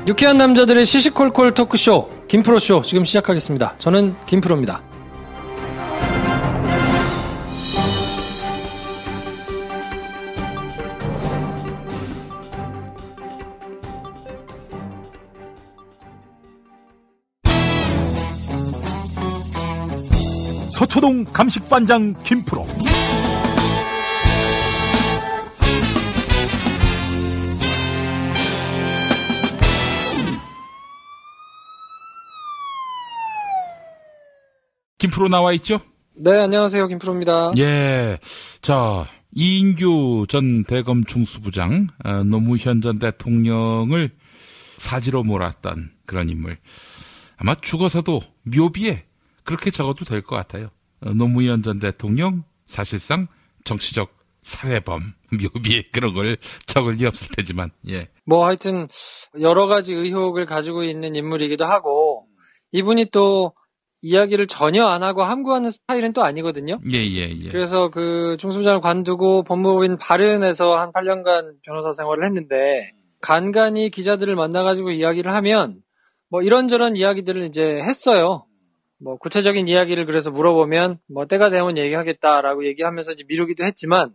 유쾌한 남자들의 시시콜콜 토크쇼 김프로쇼 지금 시작하겠습니다. 저는 김프로입니다. 서초동 감식반장 김프로. 김프로 나와 있죠? 네, 안녕하세요. 김프로입니다. 예. 자, 이인규 전 대검 중수부장, 노무현 전 대통령을 사지로 몰았던 그런 인물. 아마 죽어서도 묘비에 그렇게 적어도 될 것 같아요. 노무현 전 대통령 사실상 정치적 살해범, 묘비에 그런 걸 적을 리 없을 테지만, 예. 뭐 하여튼 여러 가지 의혹을 가지고 있는 인물이기도 하고, 이분이 또 이야기를 전혀 안 하고 함구하는 스타일은 또 아니거든요. 예. 그래서 그 중수부장을 관두고 법무부인 바른에서 한 8년간 변호사 생활을 했는데, 간간히 기자들을 만나가지고 이야기를 하면 뭐 이런저런 이야기들을 이제 했어요. 뭐 구체적인 이야기를 그래서 물어보면 뭐 때가 되면 얘기하겠다라고 얘기하면서 이제 미루기도 했지만,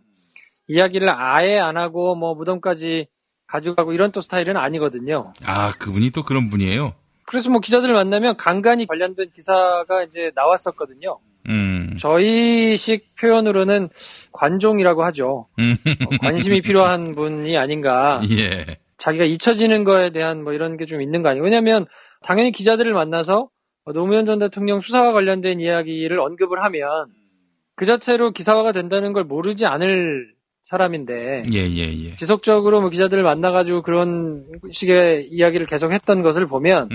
이야기를 아예 안 하고 뭐 무덤까지 가지고 가고 이런 또 스타일은 아니거든요. 아, 그분이 또 그런 분이에요? 그래서 뭐 기자들을 만나면 간간히 관련된 기사가 이제 나왔었거든요. 저희식 표현으로는 관종이라고 하죠. 관심이 필요한 분이 아닌가. 예. 자기가 잊혀지는 거에 대한 뭐 이런 게 좀 있는 거 아니에요. 왜냐하면 당연히 기자들을 만나서 노무현 전 대통령 수사와 관련된 이야기를 언급을 하면 그 자체로 기사화가 된다는 걸 모르지 않을 사람인데, 예. 지속적으로 뭐 기자들을 만나가지고 그런 식의 이야기를 계속 했던 것을 보면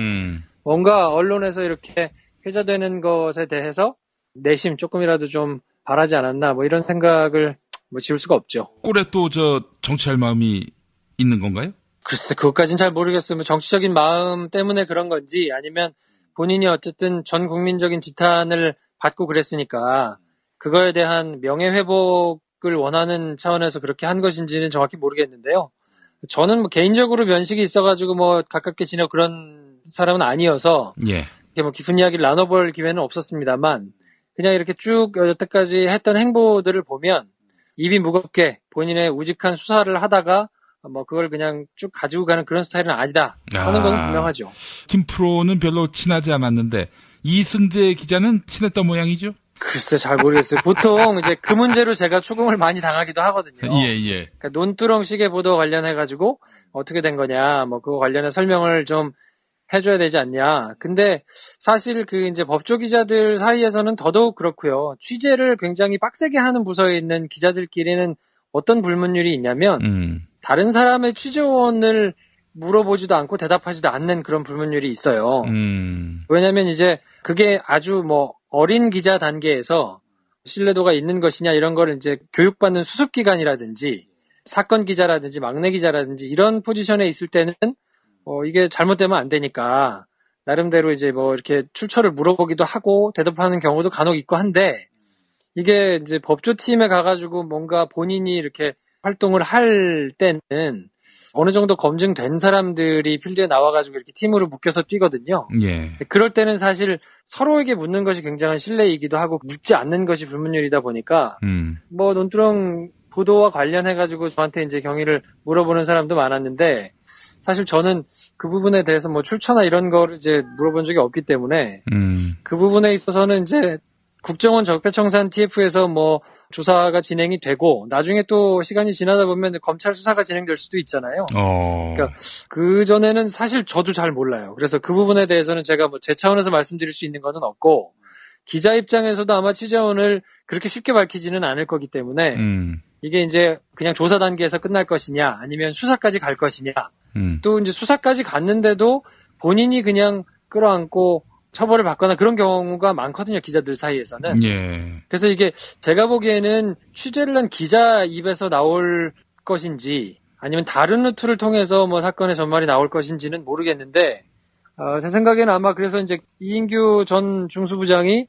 뭔가 언론에서 이렇게 회자되는 것에 대해서 내심 조금이라도 좀 바라지 않았나, 뭐 이런 생각을 뭐 지울 수가 없죠. 꼴에 또 정치할 마음이 있는 건가요? 글쎄, 그것까진 잘 모르겠어요. 뭐 정치적인 마음 때문에 그런 건지, 아니면 본인이 어쨌든 전 국민적인 지탄을 받고 그랬으니까 그거에 대한 명예회복을 원하는 차원에서 그렇게 한 것인지는 정확히 모르겠는데요. 저는 뭐 개인적으로 면식이 있어가지고 뭐 가깝게 지내고 그런 사람은 아니어서, 예. 이렇게 뭐 깊은 이야기를 나눠볼 기회는 없었습니다만, 그냥 이렇게 쭉 여태까지 했던 행보들을 보면 입이 무겁게 본인의 우직한 수사를 하다가 뭐 그걸 그냥 쭉 가지고 가는 그런 스타일은 아니다 하는 건 분명하죠. 김프로는 별로 친하지 않았는데 이승재 기자는 친했던 모양이죠? 글쎄, 잘 모르겠어요. 보통 이제 그 문제로 제가 추궁을 많이 당하기도 하거든요. 예. 그러니까 논두렁 시계 보도 관련해가지고 어떻게 된 거냐, 뭐 그거 관련해 설명을 좀 해줘야 되지 않냐. 근데 사실 그 이제 법조 기자들 사이에서는 더더욱 그렇고요. 취재를 굉장히 빡세게 하는 부서에 있는 기자들끼리는 어떤 불문율이 있냐면, 다른 사람의 취재원을 물어보지도 않고 대답하지도 않는 그런 불문율이 있어요. 왜냐면 이제 그게 아주 뭐 어린 기자 단계에서 신뢰도가 있는 것이냐 이런 거를 이제 교육받는 수습기관이라든지 사건 기자라든지 막내 기자라든지 이런 포지션에 있을 때는 이게 잘못되면 안 되니까 나름대로 이제 뭐 이렇게 출처를 물어보기도 하고 대답하는 경우도 간혹 있고 한데, 이게 이제 법조팀에 가가지고 뭔가 본인이 이렇게 활동을 할 때는 어느 정도 검증된 사람들이 필드에 나와가지고 이렇게 팀으로 묶여서 뛰거든요. 예. 그럴 때는 사실 서로에게 묻는 것이 굉장한 신뢰이기도 하고 묻지 않는 것이 불문율이다 보니까 뭐 논두렁 보도와 관련해가지고 저한테 이제 경위를 물어보는 사람도 많았는데, 사실 저는 그 부분에 대해서 뭐 출처나 이런 거를 이제 물어본 적이 없기 때문에 그 부분에 있어서는 이제 국정원 적폐청산 TF에서 뭐 조사가 진행이 되고 나중에 또 시간이 지나다 보면 검찰 수사가 진행될 수도 있잖아요. 그러니까 그 전에는 사실 저도 잘 몰라요. 그래서 그 부분에 대해서는 제가 뭐 제 차원에서 말씀드릴 수 있는 거는 없고, 기자 입장에서도 아마 취재원을 그렇게 쉽게 밝히지는 않을 거기 때문에 이게 이제 그냥 조사 단계에서 끝날 것이냐 아니면 수사까지 갈 것이냐, 또 이제 수사까지 갔는데도 본인이 그냥 끌어안고 처벌을 받거나 그런 경우가 많거든요, 기자들 사이에서는. 예. 그래서 이게 제가 보기에는 취재를 한 기자 입에서 나올 것인지 아니면 다른 루트를 통해서 뭐 사건의 전말이 나올 것인지는 모르겠는데, 제 생각에는 아마 그래서 이제 이인규 전 중수부장이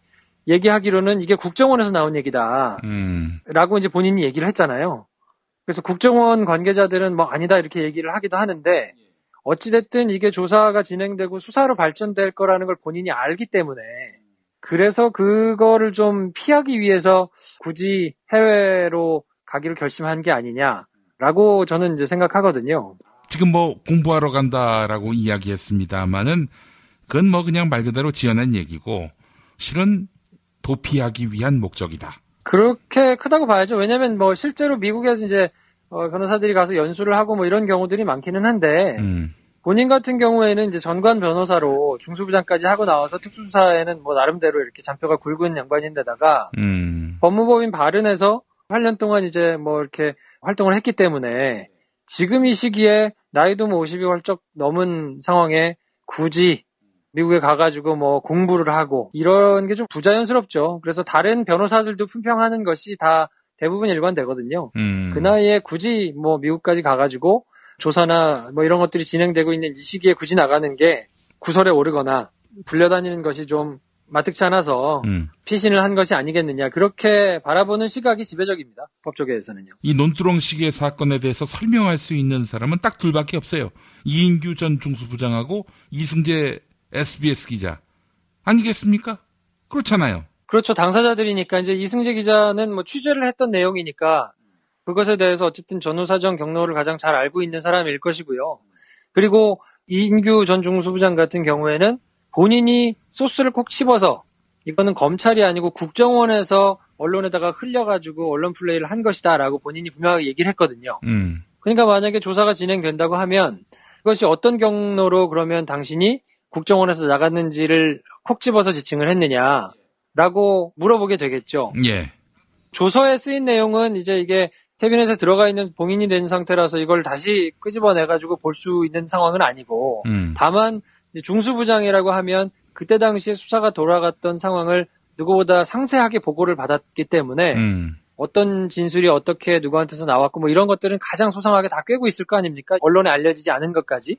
얘기하기로는 이게 국정원에서 나온 얘기다. 라고 이제 본인이 얘기를 했잖아요. 그래서 국정원 관계자들은 뭐 아니다 이렇게 얘기를 하기도 하는데, 어찌됐든 이게 조사가 진행되고 수사로 발전될 거라는 걸 본인이 알기 때문에 그래서 그거를 좀 피하기 위해서 굳이 해외로 가기로 결심한 게 아니냐라고 저는 이제 생각하거든요. 지금 뭐 공부하러 간다라고 이야기했습니다만은 그건 뭐 그냥 말 그대로 지어낸 얘기고 실은 도피하기 위한 목적이다. 그렇게 크다고 봐야죠. 왜냐면 뭐 실제로 미국에서 이제 변호사들이 가서 연수를 하고 뭐 이런 경우들이 많기는 한데 본인 같은 경우에는 이제 전관 변호사로 중수부장까지 하고 나와서 특수수사에는 뭐 나름대로 이렇게 잔표가 굵은 양반인데다가 법무법인 발은에서 8년 동안 이제 뭐 이렇게 활동을 했기 때문에 지금 이 시기에 나이도 뭐 50이 훌쩍 넘은 상황에 굳이 미국에 가가지고 뭐 공부를 하고 이런 게 좀 부자연스럽죠. 그래서 다른 변호사들도 품평하는 것이 다 대부분 일관되거든요. 그 나이에 굳이 뭐 미국까지 가가지고 조사나 뭐 이런 것들이 진행되고 있는 이 시기에 굳이 나가는 게 구설에 오르거나 불려다니는 것이 좀 마뜩치 않아서 피신을 한 것이 아니겠느냐. 그렇게 바라보는 시각이 지배적입니다. 법조계에서는요. 이 논두렁식의 사건에 대해서 설명할 수 있는 사람은 딱 둘밖에 없어요. 이인규 전 중수부장하고 이승재 SBS 기자. 아니겠습니까? 그렇잖아요. 그렇죠. 당사자들이니까 이제 이승재 기자는 뭐 취재를 했던 내용이니까 그것에 대해서 어쨌든 전후사정 경로를 가장 잘 알고 있는 사람일 것이고요. 그리고 이인규 전 중수부장 같은 경우에는 본인이 소스를 콕 집어서 이거는 검찰이 아니고 국정원에서 언론에다가 흘려가지고 언론 플레이를 한 것이다라고 본인이 분명하게 얘기를 했거든요. 그러니까 만약에 조사가 진행된다고 하면 그것이 어떤 경로로 그러면 당신이 국정원에서 나갔는지를 콕 집어서 지칭을 했느냐라고 물어보게 되겠죠. 예. 조서에 쓰인 내용은 이제 이게 캐비넷에 들어가 있는 봉인이 된 상태라서 이걸 다시 끄집어내가지고 볼 수 있는 상황은 아니고 다만 중수부장이라고 하면 그때 당시에 수사가 돌아갔던 상황을 누구보다 상세하게 보고를 받았기 때문에 어떤 진술이 어떻게 누구한테서 나왔고 뭐 이런 것들은 가장 소상하게 다 꿰고 있을 거 아닙니까? 언론에 알려지지 않은 것까지.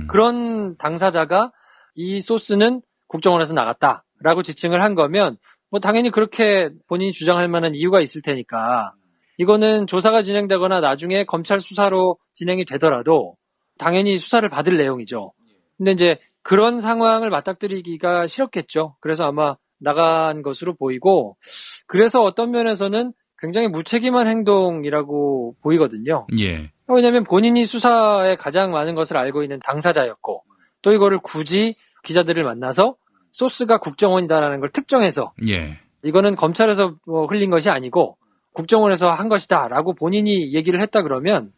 그런 당사자가 이 소스는 국정원에서 나갔다라고 지칭을 한 거면 뭐 당연히 그렇게 본인이 주장할 만한 이유가 있을 테니까 이거는 조사가 진행되거나 나중에 검찰 수사로 진행이 되더라도 당연히 수사를 받을 내용이죠. 근데 이제 그런 상황을 맞닥뜨리기가 싫었겠죠. 그래서 아마 나간 것으로 보이고 그래서 어떤 면에서는 굉장히 무책임한 행동이라고 보이거든요. 예. 왜냐하면 본인이 수사에 가장 많은 것을 알고 있는 당사자였고 또 이거를 굳이 기자들을 만나서 소스가 국정원이다라는 걸 특정해서 예. 이거는 검찰에서 뭐 흘린 것이 아니고 국정원에서 한 것이다라고 본인이 얘기를 했다 그러면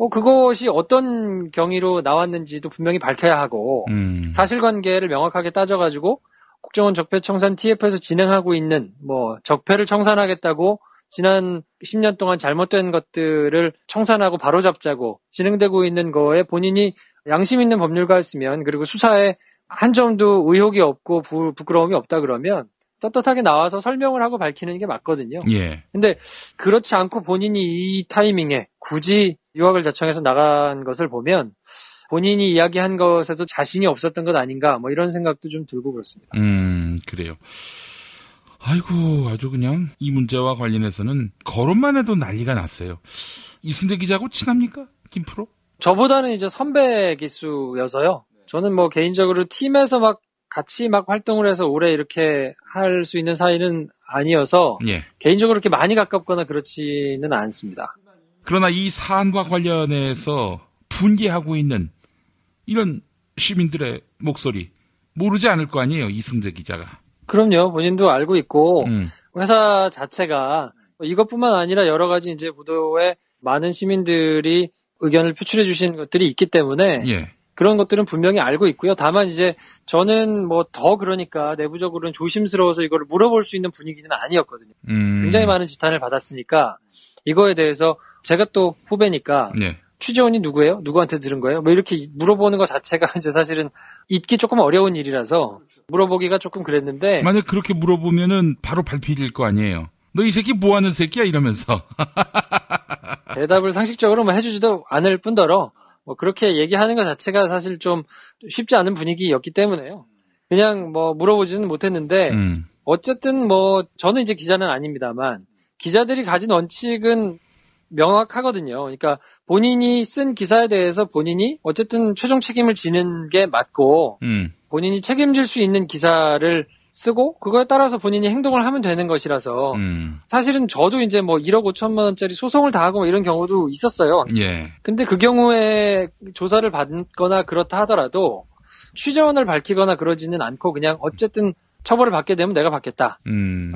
그것이 어떤 경위로 나왔는지도 분명히 밝혀야 하고 사실관계를 명확하게 따져가지고 국정원 적폐청산 TF에서 진행하고 있는 뭐 적폐를 청산하겠다고 지난 10년 동안 잘못된 것들을 청산하고 바로잡자고 진행되고 있는 거에 본인이 양심 있는 법률가였으면 그리고 수사에 한 점도 의혹이 없고 부끄러움이 없다 그러면 떳떳하게 나와서 설명을 하고 밝히는 게 맞거든요. 예. 근데 그렇지 않고 본인이 이 타이밍에 굳이 유학을 자청해서 나간 것을 보면 본인이 이야기한 것에도 자신이 없었던 것 아닌가 뭐 이런 생각도 좀 들고 그렇습니다. 그래요. 아이고 아주 그냥 이 문제와 관련해서는 거론만 해도 난리가 났어요. 이승재 기자하고 친합니까? 김프로? 저보다는 이제 선배 기수여서요. 저는 뭐 개인적으로 팀에서 막 같이 막 활동을 해서 오래 이렇게 할 수 있는 사이는 아니어서 예. 개인적으로 그렇게 많이 가깝거나 그렇지는 않습니다. 그러나 이 사안과 관련해서 분개하고 있는 이런 시민들의 목소리 모르지 않을 거 아니에요, 이승재 기자가. 그럼요. 본인도 알고 있고 회사 자체가 이것뿐만 아니라 여러 가지 이제 보도에 많은 시민들이 의견을 표출해 주신 것들이 있기 때문에 예. 그런 것들은 분명히 알고 있고요. 다만 이제 저는 뭐 더 그러니까 내부적으로는 조심스러워서 이거를 물어볼 수 있는 분위기는 아니었거든요. 굉장히 많은 지탄을 받았으니까 이거에 대해서 제가 또 후배니까 예. 취재원이 누구예요? 누구한테 들은 거예요? 뭐 이렇게 물어보는 것 자체가 이제 사실은 잊기 조금 어려운 일이라서 물어보기가 조금 그랬는데 만약 그렇게 물어보면은 바로 발필일 거 아니에요. 너 이 새끼 뭐 하는 새끼야? 이러면서. 대답을 상식적으로 뭐 해주지도 않을 뿐더러 뭐 그렇게 얘기하는 것 자체가 사실 좀 쉽지 않은 분위기였기 때문에요. 그냥 뭐 물어보지는 못했는데 어쨌든 뭐 저는 이제 기자는 아닙니다만 기자들이 가진 원칙은 명확하거든요. 그러니까 본인이 쓴 기사에 대해서 본인이 어쨌든 최종 책임을 지는 게 맞고 본인이 책임질 수 있는 기사를 쓰고 그거에 따라서 본인이 행동을 하면 되는 것이라서 사실은 저도 이제 뭐 1억 5천만 원짜리 소송을 당하고 뭐 이런 경우도 있었어요. 예. 근데 그 경우에 조사를 받거나 그렇다 하더라도 취재원을 밝히거나 그러지는 않고 그냥 어쨌든 처벌을 받게 되면 내가 받겠다.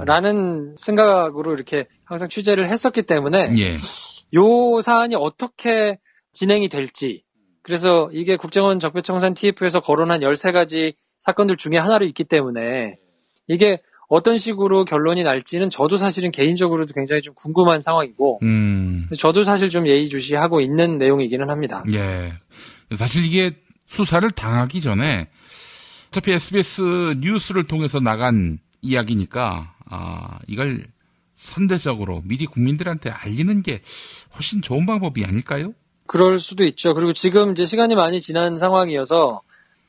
라는 생각으로 이렇게 항상 취재를 했었기 때문에 예. 요 사안이 어떻게 진행이 될지 그래서 이게 국정원 적폐청산 TF에서 거론한 13가지 사건들 중에 하나로 있기 때문에 이게 어떤 식으로 결론이 날지는 저도 사실은 개인적으로도 굉장히 좀 궁금한 상황이고 저도 사실 좀 예의주시하고 있는 내용이기는 합니다. 예. 사실 이게 수사를 당하기 전에 어차피 SBS 뉴스를 통해서 나간 이야기니까 이걸 선대적으로 미리 국민들한테 알리는 게 훨씬 좋은 방법이 아닐까요? 그럴 수도 있죠. 그리고 지금 이제 시간이 많이 지난 상황이어서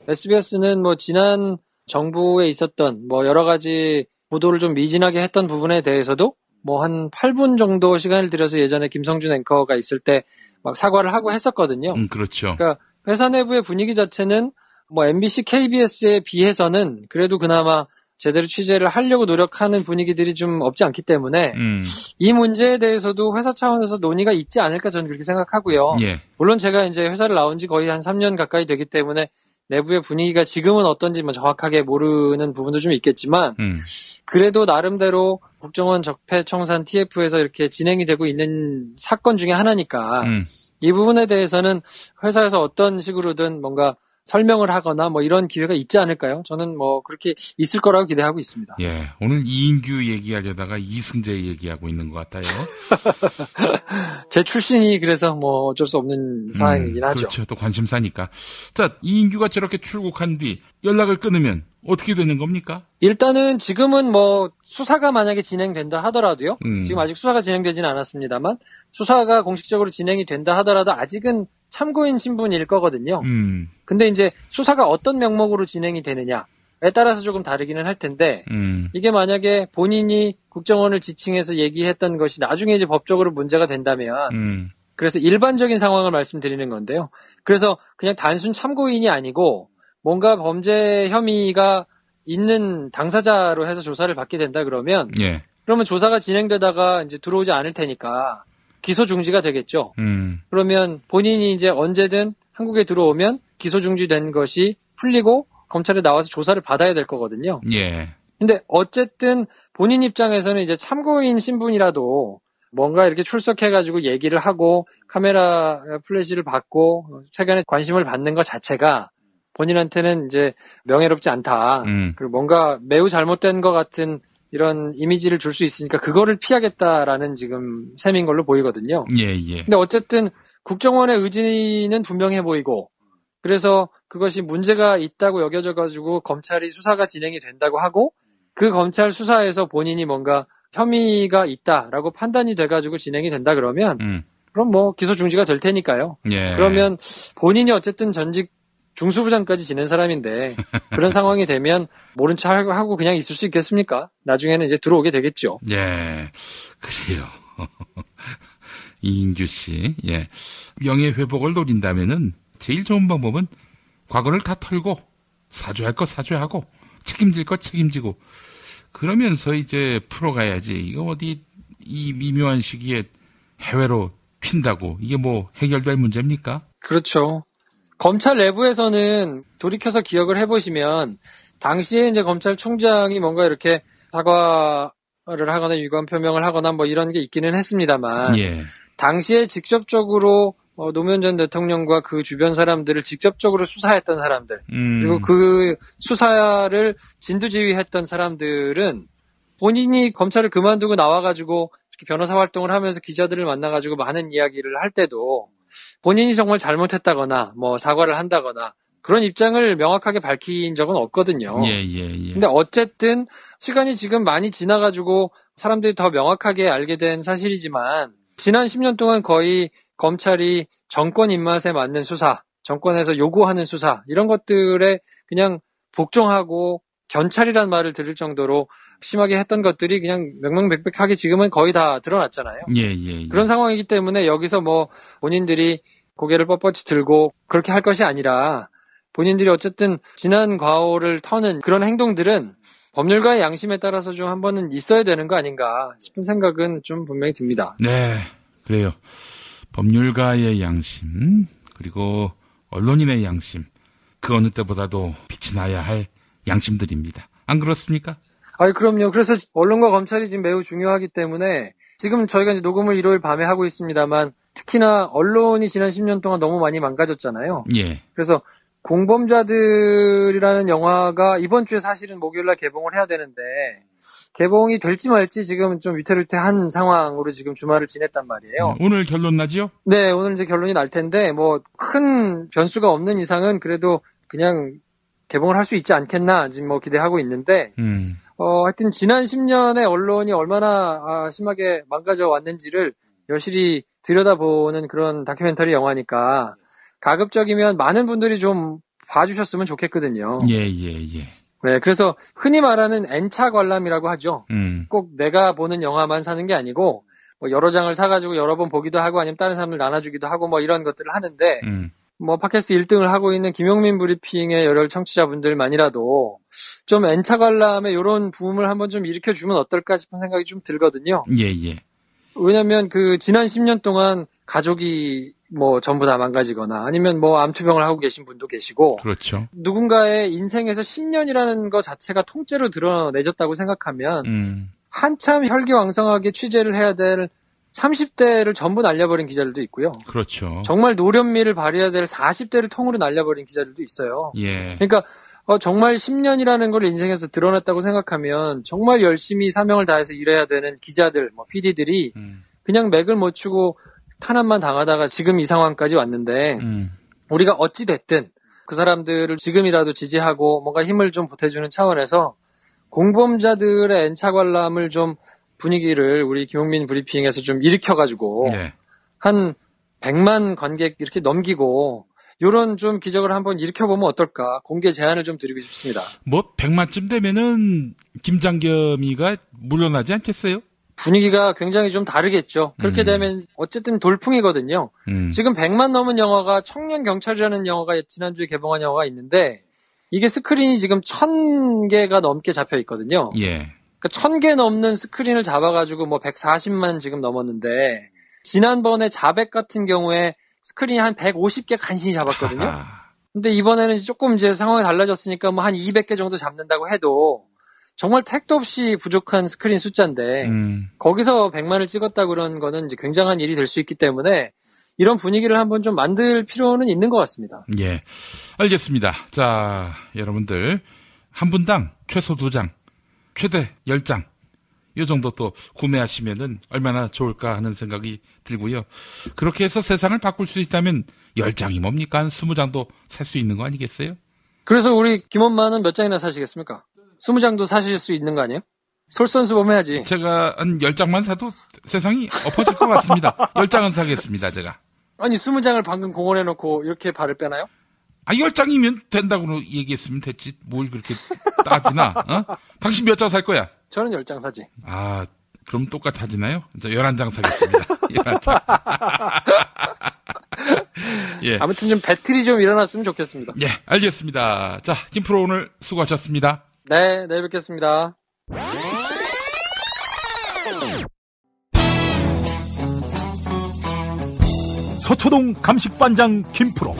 SBS는 뭐 지난 정부에 있었던 뭐 여러 가지 보도를 좀 미진하게 했던 부분에 대해서도 뭐 한 8분 정도 시간을 들여서 예전에 김성준 앵커가 있을 때 막 사과를 하고 했었거든요. 그렇죠. 그러니까 회사 내부의 분위기 자체는 뭐 MBC, KBS에 비해서는 그래도 그나마 제대로 취재를 하려고 노력하는 분위기들이 좀 없지 않기 때문에 이 문제에 대해서도 회사 차원에서 논의가 있지 않을까 저는 그렇게 생각하고요. 예. 물론 제가 이제 회사를 나온 지 거의 한 3년 가까이 되기 때문에 내부의 분위기가 지금은 어떤지 뭐 정확하게 모르는 부분도 좀 있겠지만 그래도 나름대로 국정원 적폐청산 TF에서 이렇게 진행이 되고 있는 사건 중에 하나니까 이 부분에 대해서는 회사에서 어떤 식으로든 뭔가 설명을 하거나 뭐 이런 기회가 있지 않을까요? 저는 뭐 그렇게 있을 거라고 기대하고 있습니다. 예, 오늘 이인규 얘기하려다가 이승재 얘기하고 있는 것 같아요. 제 출신이 그래서 뭐 어쩔 수 없는 상황이긴 하죠. 그렇죠. 또 관심사니까. 자, 이인규가 저렇게 출국한 뒤 연락을 끊으면 어떻게 되는 겁니까? 일단은 지금은 뭐 수사가 만약에 진행된다 하더라도요. 지금 아직 수사가 진행되지는 않았습니다만 수사가 공식적으로 진행이 된다 하더라도 아직은 참고인 신분일 거거든요. 근데 이제 수사가 어떤 명목으로 진행이 되느냐에 따라서 조금 다르기는 할 텐데 이게 만약에 본인이 국정원을 지칭해서 얘기했던 것이 나중에 이제 법적으로 문제가 된다면 그래서 일반적인 상황을 말씀드리는 건데요. 그래서 그냥 단순 참고인이 아니고 뭔가 범죄 혐의가 있는 당사자로 해서 조사를 받게 된다 그러면 예. 그러면 조사가 진행되다가 이제 들어오지 않을 테니까 기소 중지가 되겠죠. 그러면 본인이 이제 언제든 한국에 들어오면 기소 중지된 것이 풀리고 검찰에 나와서 조사를 받아야 될 거거든요. 예. 근데 어쨌든 본인 입장에서는 이제 참고인 신분이라도 뭔가 이렇게 출석해가지고 얘기를 하고 카메라 플래시를 받고 세간의 관심을 받는 것 자체가 본인한테는 이제 명예롭지 않다. 그리고 뭔가 매우 잘못된 것 같은 이런 이미지를 줄 수 있으니까 그거를 피하겠다라는 지금 셈인 걸로 보이거든요. 예, 예. 근데 어쨌든 국정원의 의지는 분명해 보이고 그래서 그것이 문제가 있다고 여겨져 가지고 검찰이 수사가 진행이 된다고 하고 그 검찰 수사에서 본인이 뭔가 혐의가 있다라고 판단이 돼 가지고 진행이 된다 그러면 그럼 뭐 기소 중지가 될 테니까요. 예. 그러면 본인이 어쨌든 전직 중수부장까지 지낸 사람인데 그런 상황이 되면 모른 척 하고 그냥 있을 수 있겠습니까? 나중에는 이제 들어오게 되겠죠. 예, 그래요. 이인규 씨, 예. 명예회복을 노린다면은 제일 좋은 방법은 과거를 다 털고 사죄할 거 사죄하고 책임질 거 책임지고 그러면서 이제 풀어가야지. 이거 어디 이 미묘한 시기에 해외로 튄다고 이게 뭐 해결될 문제입니까? 그렇죠. 검찰 내부에서는 돌이켜서 기억을 해보시면 당시에 이제 검찰총장이 뭔가 이렇게 사과를 하거나 유감 표명을 하거나 뭐 이런 게 있기는 했습니다만 예. 당시에 직접적으로 노무현 전 대통령과 그 주변 사람들을 직접적으로 수사했던 사람들 그리고 그 수사를 진두지휘했던 사람들은 본인이 검찰을 그만두고 나와가지고 이렇게 변호사 활동을 하면서 기자들을 만나가지고 많은 이야기를 할 때도 본인이 정말 잘못했다거나 뭐 사과를 한다거나 그런 입장을 명확하게 밝힌 적은 없거든요. 예, 예, 예. 근데 어쨌든 시간이 지금 많이 지나가지고 사람들이 더 명확하게 알게 된 사실이지만 지난 10년 동안 거의 검찰이 정권 입맛에 맞는 수사, 정권에서 요구하는 수사 이런 것들에 그냥 복종하고 견찰이란 말을 들을 정도로 심하게 했던 것들이 그냥 명명백백하게 지금은 거의 다 드러났잖아요. 예. 그런 상황이기 때문에 여기서 뭐 본인들이 고개를 뻣뻣이 들고 그렇게 할 것이 아니라 본인들이 어쨌든 지난 과오를 터는 그런 행동들은 법률가의 양심에 따라서 좀 한 번은 있어야 되는 거 아닌가 싶은 생각은 좀 분명히 듭니다. 네, 그래요. 법률가의 양심, 그리고 언론인의 양심, 그 어느 때보다도 빛이 나야 할 양심들입니다. 안 그렇습니까? 그럼요. 그래서 언론과 검찰이 지금 매우 중요하기 때문에 지금 저희가 이제 녹음을 일요일 밤에 하고 있습니다만 특히나 언론이 지난 10년 동안 너무 많이 망가졌잖아요. 예. 그래서 공범자들이라는 영화가 이번 주에 사실은 목요일날 개봉을 해야 되는데 개봉이 될지 말지 지금 좀 위태위태한 상황으로 지금 주말을 지냈단 말이에요. 오늘 결론 나지요? 네, 오늘 이제 결론이 날 텐데 뭐 큰 변수가 없는 이상은 그래도 그냥 개봉을 할 수 있지 않겠나 지금 뭐 기대하고 있는데 하여튼 지난 10년에 언론이 얼마나 심하게 망가져 왔는지를 여실히 들여다보는 그런 다큐멘터리 영화니까 가급적이면 많은 분들이 좀 봐주셨으면 좋겠거든요. 예. 네, 그래서 흔히 말하는 N차 관람이라고 하죠. 꼭 내가 보는 영화만 사는 게 아니고 뭐 여러 장을 사가지고 여러 번 보기도 하고 아니면 다른 사람들 나눠주기도 하고 뭐 이런 것들을 하는데 뭐 팟캐스트 1등을 하고 있는 김용민 브리핑의 열혈 청취자분들만이라도 좀 N차 관람에 이런 붐을 한번 좀 일으켜주면 어떨까 싶은 생각이 좀 들거든요. 예. 왜냐면 그 지난 10년 동안 가족이 뭐 전부 다 망가지거나 아니면 뭐 암투병을 하고 계신 분도 계시고 그렇죠. 누군가의 인생에서 10년이라는 것 자체가 통째로 드러내졌다고 생각하면 한참 혈기왕성하게 취재를 해야 될 30대를 전부 날려버린 기자들도 있고요. 그렇죠. 정말 노련미를 발휘해야 될 40대를 통으로 날려버린 기자들도 있어요. 예. 그러니까 정말 10년이라는 걸 인생에서 드러냈다고 생각하면 정말 열심히 사명을 다해서 일해야 되는 기자들, 뭐 PD들이 그냥 맥을 못 추고 탄압만 당하다가 지금 이 상황까지 왔는데 우리가 어찌 됐든 그 사람들을 지금이라도 지지하고 뭔가 힘을 좀 보태주는 차원에서 공범자들의 N차 관람을 좀 분위기를 우리 김용민 브리핑에서 좀 일으켜가지고 네. 한 100만 관객 이렇게 넘기고 요런 좀 기적을 한번 일으켜보면 어떨까 공개 제안을 좀 드리고 싶습니다. 뭐 100만쯤 되면은 김장겸이가 물러나지 않겠어요? 분위기가 굉장히 좀 다르겠죠. 그렇게 되면 어쨌든 돌풍이거든요. 지금 100만 넘은 영화가 청년경찰이라는 영화가 지난주에 개봉한 영화가 있는데 이게 스크린이 지금 1000개가 넘게 잡혀 있거든요. 예. 그러니까 1000개 넘는 스크린을 잡아가지고 뭐 140만 지금 넘었는데 지난번에 자백 같은 경우에 스크린이 한 150개 간신히 잡았거든요. 근데 이번에는 조금 이제 상황이 달라졌으니까 뭐 한 200개 정도 잡는다고 해도 정말 택도 없이 부족한 스크린 숫자인데 거기서 100만을 찍었다 그런 거는 이제 굉장한 일이 될 수 있기 때문에 이런 분위기를 한번 좀 만들 필요는 있는 것 같습니다. 예, 알겠습니다. 자, 여러분들 한 분당 최소 2장, 최대 10장 이 정도 또 구매하시면은 얼마나 좋을까 하는 생각이 들고요. 그렇게 해서 세상을 바꿀 수 있다면 10장이 뭡니까? 한 20장도 살 수 있는 거 아니겠어요? 그래서 우리 김엄마는 몇 장이나 사시겠습니까? 20장도 사실 수 있는 거 아니에요? 솔선수범해야지. 제가 한 10장만 사도 세상이 엎어질 것 같습니다. 10장은 사겠습니다, 제가. 아니, 20장을 방금 공원해놓고 이렇게 발을 빼나요? 10장이면 된다고 얘기했으면 됐지. 뭘 그렇게 따지나? 당신 몇 장 살 거야? 저는 10장 사지. 그럼 똑같아지나요? 저 11장 사겠습니다. 11장. 예. 아무튼 좀 배틀이 좀 일어났으면 좋겠습니다. 예, 알겠습니다. 자, 김프로 오늘 수고하셨습니다. 네, 내일 뵙겠습니다. 서초동 감식반장 김프로.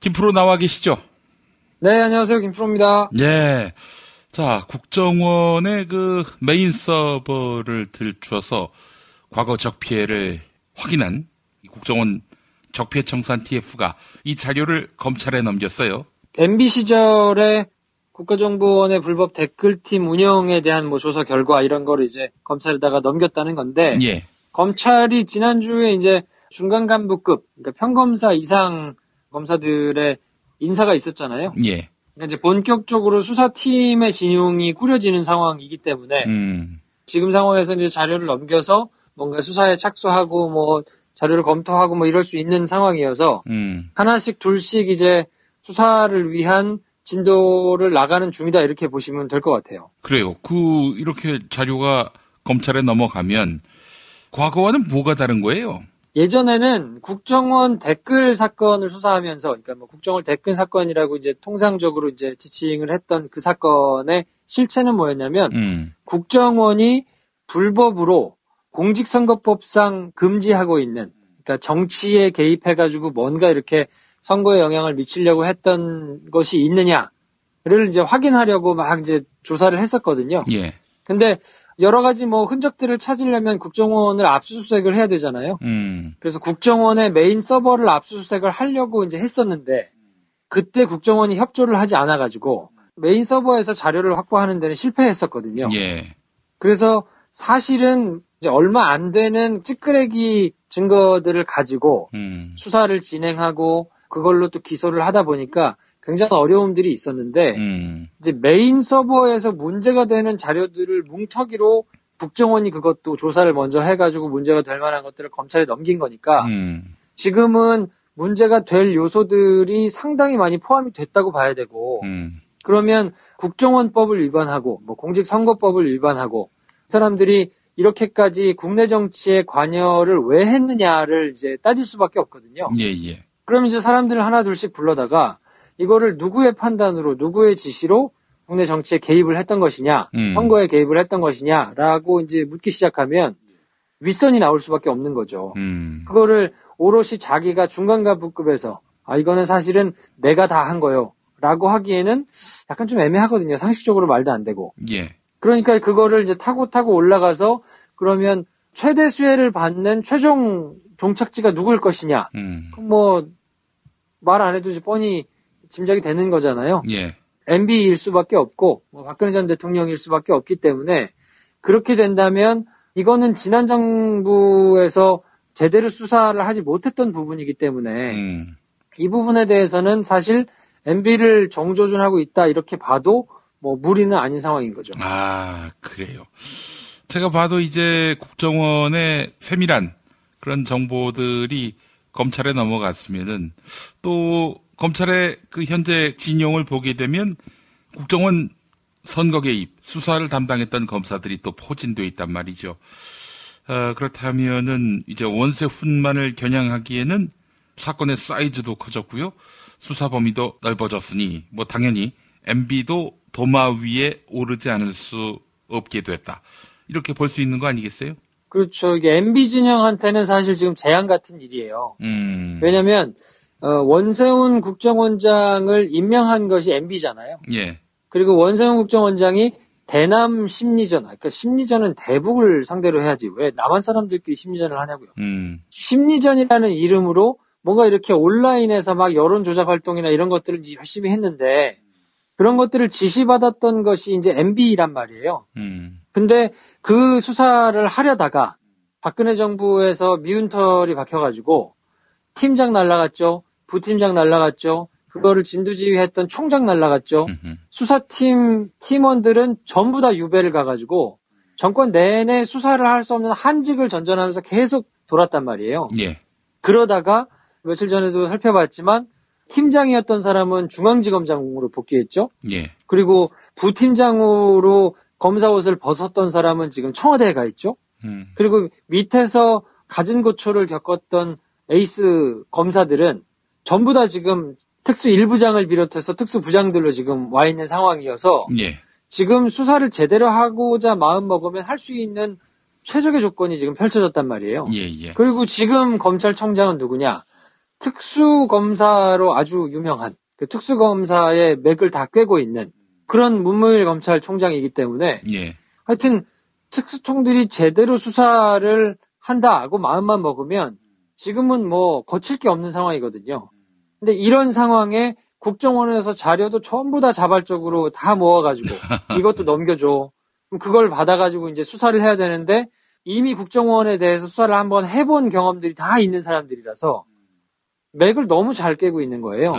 김프로 나와 계시죠? 네, 안녕하세요. 김프로입니다. 예. 자, 국정원의 그 메인 서버를 들추어서 과거 적피해를 확인한 국정원 적폐청산 TF가 이 자료를 검찰에 넘겼어요. MB 시절에 국가정보원의 불법 댓글팀 운영에 대한 뭐 조사 결과 이런 거를 이제 검찰에다가 넘겼다는 건데, 예. 검찰이 지난주에 이제 중간 간부급, 그러니까 평검사 이상 검사들의 인사가 있었잖아요. 예. 그러니까 이제 본격적으로 수사팀의 진용이 꾸려지는 상황이기 때문에 지금 상황에서 이제 자료를 넘겨서 뭔가 수사에 착수하고 뭐 자료를 검토하고 뭐 이럴 수 있는 상황이어서 하나씩 둘씩 이제 수사를 위한 진도를 나가는 중이다 이렇게 보시면 될 것 같아요. 그래요. 이렇게 자료가 검찰에 넘어가면 과거와는 뭐가 다른 거예요? 예전에는 국정원 댓글 사건을 수사하면서, 그러니까 뭐 국정원 댓글 사건이라고 이제 통상적으로 이제 지칭을 했던 그 사건의 실체는 뭐였냐면, 국정원이 불법으로 공직선거법상 금지하고 있는, 그러니까 정치에 개입해가지고 뭔가 이렇게 선거에 영향을 미치려고 했던 것이 있느냐를 이제 확인하려고 막 이제 조사를 했었거든요. 예. 근데 여러 가지 뭐 흔적들을 찾으려면 국정원을 압수수색을 해야 되잖아요. 그래서 국정원의 메인 서버를 압수수색을 하려고 이제 했었는데 그때 국정원이 협조를 하지 않아가지고 메인 서버에서 자료를 확보하는 데는 실패했었거든요. 예. 그래서 사실은 이제 얼마 안 되는 찌끄레기 증거들을 가지고 수사를 진행하고 그걸로 또 기소를 하다 보니까 굉장히 어려움들이 있었는데 이제 메인 서버에서 문제가 되는 자료들을 뭉터기로 국정원이 그것도 조사를 먼저 해가지고 문제가 될 만한 것들을 검찰에 넘긴 거니까 지금은 문제가 될 요소들이 상당히 많이 포함이 됐다고 봐야 되고 그러면 국정원법을 위반하고 뭐 공직선거법을 위반하고 사람들이 이렇게까지 국내 정치에 관여를 왜 했느냐를 이제 따질 수밖에 없거든요. 예. 그럼 이제 사람들을 하나 둘씩 불러다가 이거를 누구의 판단으로 누구의 지시로 국내 정치에 개입을 했던 것이냐, 선거에 개입을 했던 것이냐라고 이제 묻기 시작하면 윗선이 나올 수밖에 없는 거죠. 그거를 오롯이 자기가 중간간부급에서 이거는 사실은 내가 다 한 거요라고 하기에는 약간 좀 애매하거든요. 상식적으로 말도 안 되고. 예. 그러니까 그거를 이제 타고 올라가서 그러면 최대 수혜를 받는 최종 종착지가 누구일 것이냐. 뭐 말 안 해도 이제 뻔히 짐작이 되는 거잖아요. 예. MB일 수밖에 없고 뭐 박근혜 전 대통령일 수밖에 없기 때문에 그렇게 된다면 이거는 지난 정부에서 제대로 수사를 하지 못했던 부분이기 때문에 이 부분에 대해서는 사실 MB를 정조준하고 있다 이렇게 봐도 뭐 무리는 아닌 상황인 거죠. 그래요. 제가 봐도 이제 국정원의 세밀한 그런 정보들이 검찰에 넘어갔으면은 또 검찰의 그 현재 진용을 보게 되면 국정원 선거 개입, 수사를 담당했던 검사들이 또 포진되어 있단 말이죠. 그렇다면은 이제 원세 훈만을 겨냥하기에는 사건의 사이즈도 커졌고요. 수사 범위도 넓어졌으니 뭐 당연히 MB도 도마 위에 오르지 않을 수 없게 됐다. 이렇게 볼 수 있는 거 아니겠어요? 그렇죠. 이게 MB 진영한테는 사실 지금 재앙 같은 일이에요. 왜냐면 원세훈 국정원장을 임명한 것이 MB잖아요. 예. 그리고 원세훈 국정원장이 대남 심리전, 그러니까 심리전은 대북을 상대로 해야지 왜 남한 사람들끼리 심리전을 하냐고요. 심리전이라는 이름으로 뭔가 이렇게 온라인에서 막 여론 조작 활동이나 이런 것들을 열심히 했는데 그런 것들을 지시받았던 것이 이제 MB란 말이에요. 근데 그 수사를 하려다가 박근혜 정부에서 미운털이 박혀가지고 팀장 날라갔죠. 부팀장 날라갔죠. 그거를 진두지휘했던 총장 날라갔죠. 수사팀 팀원들은 전부 다 유배를 가가지고 정권 내내 수사를 할 수 없는 한직을 전전하면서 계속 돌았단 말이에요. 예. 그러다가 며칠 전에도 살펴봤지만 팀장이었던 사람은 중앙지검장으로 복귀했죠. 예. 그리고 부팀장으로 검사 옷을 벗었던 사람은 지금 청와대에 가 있죠. 그리고 밑에서 갖은 고초를 겪었던 에이스 검사들은 전부 다 지금 특수 1부장을 비롯해서 특수부장들로 지금 와 있는 상황이어서 예. 지금 수사를 제대로 하고자 마음먹으면 할 수 있는 최적의 조건이 지금 펼쳐졌단 말이에요. 예. 그리고 지금 검찰청장은 누구냐? 특수검사로 아주 유명한 그 특수검사의 맥을 다 꿰고 있는 그런 문무일 검찰총장이기 때문에 예. 하여튼 특수총들이 제대로 수사를 한다고 마음만 먹으면 지금은 뭐 거칠 게 없는 상황이거든요. 근데 이런 상황에 국정원에서 자료도 전부 다 자발적으로 다 모아가지고 이것도 넘겨줘. 그럼 그걸 받아가지고 이제 수사를 해야 되는데 이미 국정원에 대해서 수사를 한번 해본 경험들이 다 있는 사람들이라서 맥을 너무 잘 깨고 있는 거예요.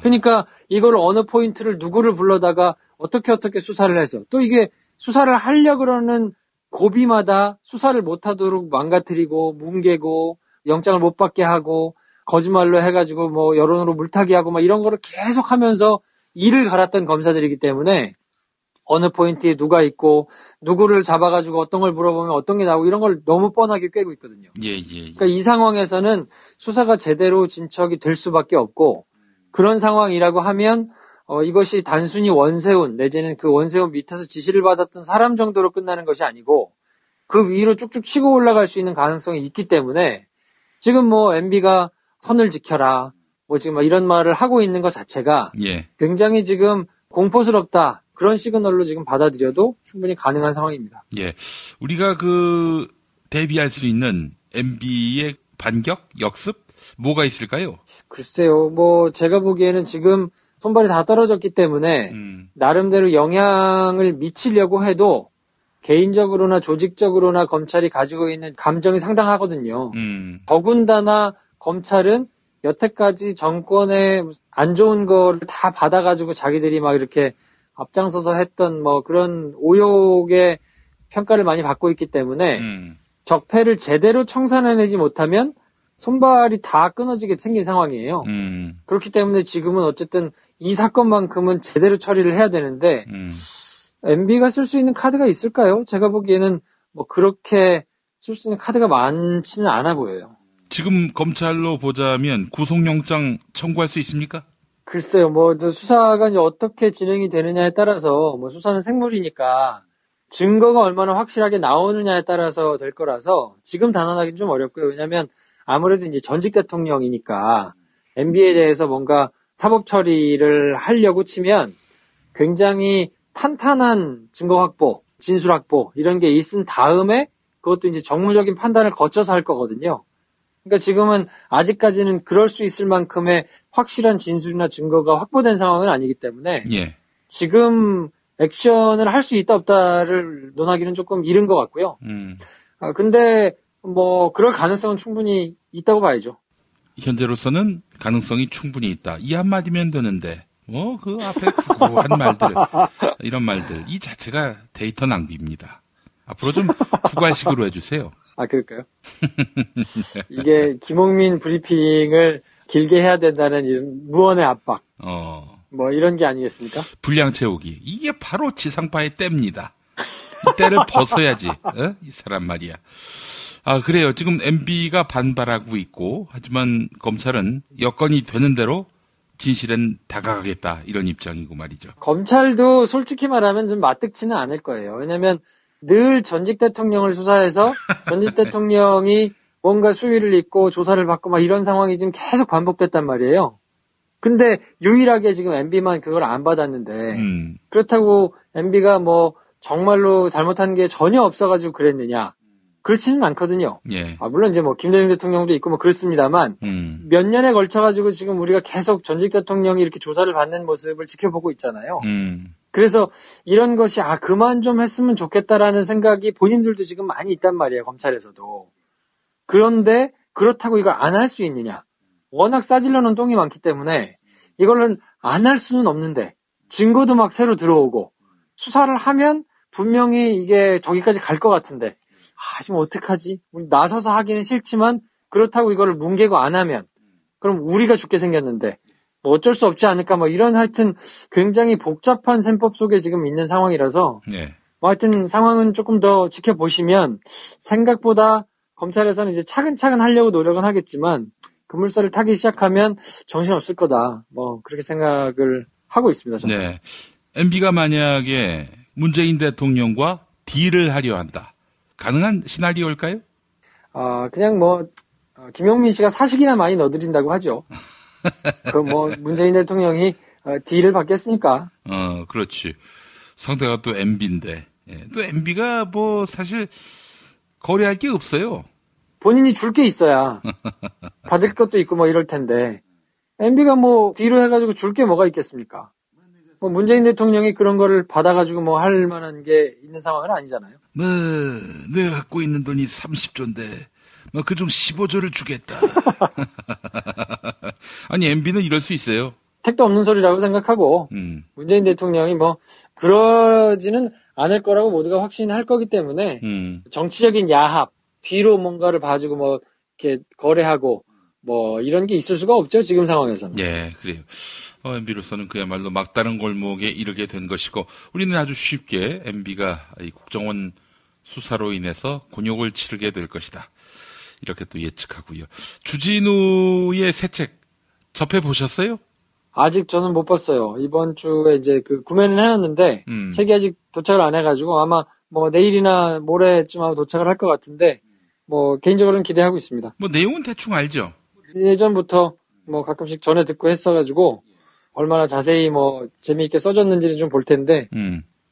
그러니까 이걸 어느 포인트를 누구를 불러다가 어떻게 수사를 해서 또 이게 수사를 하려고 그러는 고비마다 수사를 못하도록 망가뜨리고 뭉개고 영장을 못 받게 하고 거짓말로 해가지고 뭐 여론으로 물타기 하고 막 이런 거를 계속 하면서 이를 갈았던 검사들이기 때문에 어느 포인트에 누가 있고 누구를 잡아가지고 어떤 걸 물어보면 어떤 게 나오고 이런 걸 너무 뻔하게 꿰고 있거든요. 예. 그러니까 이 상황에서는 수사가 제대로 진척이 될 수밖에 없고 그런 상황이라고 하면 이것이 단순히 원세훈 내지는 그 원세훈 밑에서 지시를 받았던 사람 정도로 끝나는 것이 아니고 그 위로 쭉쭉 치고 올라갈 수 있는 가능성이 있기 때문에 지금 뭐 MB가 선을 지켜라 뭐 지금 이런 말을 하고 있는 것 자체가 예. 굉장히 지금 공포스럽다 그런 시그널로 지금 받아들여도 충분히 가능한 상황입니다. 예. 우리가 대비할 수 있는 MB의 반격, 역습 뭐가 있을까요? 글쎄요. 뭐 제가 보기에는 지금 손발이 다 떨어졌기 때문에 나름대로 영향을 미치려고 해도 개인적으로나 조직적으로나 검찰이 가지고 있는 감정이 상당하거든요. 더군다나 검찰은 여태까지 정권의 안 좋은 거를 다 받아가지고 자기들이 막 이렇게 앞장서서 했던 뭐 그런 오욕의 평가를 많이 받고 있기 때문에 적폐를 제대로 청산해내지 못하면 손발이 다 끊어지게 생긴 상황이에요. 그렇기 때문에 지금은 어쨌든 이 사건만큼은 제대로 처리를 해야 되는데 MB가 쓸 수 있는 카드가 있을까요? 제가 보기에는 뭐 그렇게 쓸 수 있는 카드가 많지는 않아 보여요. 지금 검찰로 보자면 구속영장 청구할 수 있습니까? 글쎄요, 뭐 수사가 이제 어떻게 진행이 되느냐에 따라서 뭐 수사는 생물이니까 증거가 얼마나 확실하게 나오느냐에 따라서 될 거라서 지금 단언하기는 좀 어렵고요. 왜냐하면 아무래도 이제 전직 대통령이니까 MB에 대해서 뭔가 사법 처리를 하려고 치면 굉장히 탄탄한 증거 확보, 진술 확보 이런 게 있은 다음에 그것도 이제 정무적인 판단을 거쳐서 할 거거든요. 그러니까 지금은 아직까지는 그럴 수 있을 만큼의 확실한 진술이나 증거가 확보된 상황은 아니기 때문에 예. 지금 액션을 할 수 있다 없다를 논하기는 조금 이른 것 같고요. 근데 뭐 그럴 가능성은 충분히 있다고 봐야죠. 현재로서는 가능성이 충분히 있다. 이 한마디면 되는데 그 앞에 구구한 말들 이런 말들 이 자체가 데이터 낭비입니다. 앞으로 좀 구괄식으로 해주세요. 아, 그럴까요? 이게 김홍민 브리핑을 길게 해야 된다는 이런 무언의 압박. 뭐 이런 게 아니겠습니까? 분량 채우기. 이게 바로 지상파의 때입니다. 이 때를 벗어야지. 이 사람 말이야. 아, 그래요. 지금 MB가 반발하고 있고 하지만 검찰은 여건이 되는 대로 진실엔 다가가겠다 이런 입장이고 말이죠. 검찰도 솔직히 말하면 좀 마뜩치는 않을 거예요. 왜냐하면 늘 전직 대통령을 수사해서 전직 대통령이 뭔가 수위를 잇고 조사를 받고 막 이런 상황이 지금 계속 반복됐단 말이에요. 근데 유일하게 지금 MB만 그걸 안 받았는데 그렇다고 MB가 뭐 정말로 잘못한 게 전혀 없어가지고 그랬느냐? 그렇지는 않거든요. 예. 물론 이제 뭐 김대중 대통령도 있고 뭐 그렇습니다만 몇 년에 걸쳐가지고 지금 우리가 계속 전직 대통령이 이렇게 조사를 받는 모습을 지켜보고 있잖아요. 그래서 이런 것이 그만 좀 했으면 좋겠다라는 생각이 본인들도 지금 많이 있단 말이에요. 검찰에서도. 그런데 그렇다고 이걸 안 할 수 있느냐. 워낙 싸질러 놓은 똥이 많기 때문에 이걸는 안 할 수는 없는데 증거도 막 새로 들어오고 수사를 하면 분명히 이게 저기까지 갈 것 같은데 지금 어떡하지? 우리 나서서 하기는 싫지만 그렇다고 이거를 뭉개고 안 하면 그럼 우리가 죽게 생겼는데 뭐 어쩔 수 없지 않을까 뭐 이런 하여튼 굉장히 복잡한 셈법 속에 지금 있는 상황이라서 네. 뭐 하여튼 상황은 조금 더 지켜보시면 생각보다 검찰에서는 이제 차근차근 하려고 노력은 하겠지만 급물살을 타기 시작하면 정신없을 거다. 뭐 그렇게 생각을 하고 있습니다. 저는. 네. MB가 만약에 문재인 대통령과 딜을 하려 한다. 가능한 시나리오일까요? 그냥 뭐 김용민 씨가 사식이나 많이 넣어드린다고 하죠. 그 뭐 문재인 대통령이 딜을 받겠습니까? 그렇지. 상대가 또 MB인데. 예. 또 MB가 뭐 사실 거래할 게 없어요. 본인이 줄 게 있어야 받을 것도 있고 뭐 이럴 텐데 MB가 뭐 뒤로 해가지고 줄 게 뭐가 있겠습니까? 뭐 문재인 대통령이 그런 거를 받아가지고 뭐 할 만한 게 있는 상황은 아니잖아요. 뭐 내가 갖고 있는 돈이 30조인데 뭐 그중 15조를 주겠다. 아니 MB는 이럴 수 있어요. 택도 없는 소리라고 생각하고 문재인 대통령이 뭐 그러지는 않을 거라고 모두가 확신할 거기 때문에 정치적인 야합, 뒤로 뭔가를 봐주고 뭐 이렇게 거래하고 뭐 이런 게 있을 수가 없죠. 지금 상황에서는. 예, 그래요. MB로서는 그야말로 막다른 골목에 이르게 된 것이고 우리는 아주 쉽게 MB가 이 국정원 수사로 인해서 곤욕을 치르게 될 것이다. 이렇게 또 예측하고요. 주진우의 새 책 접해보셨어요? 아직 저는 못 봤어요. 이번 주에 이제 그 구매는 해놨는데 책이 아직 도착을 안 해가지고 아마 뭐 내일이나 모레쯤 아마 도착을 할 것 같은데 뭐 개인적으로는 기대하고 있습니다. 뭐 내용은 대충 알죠? 예전부터 뭐 가끔씩 전에 듣고 했어가지고 얼마나 자세히 뭐 재미있게 써졌는지는 좀 볼 텐데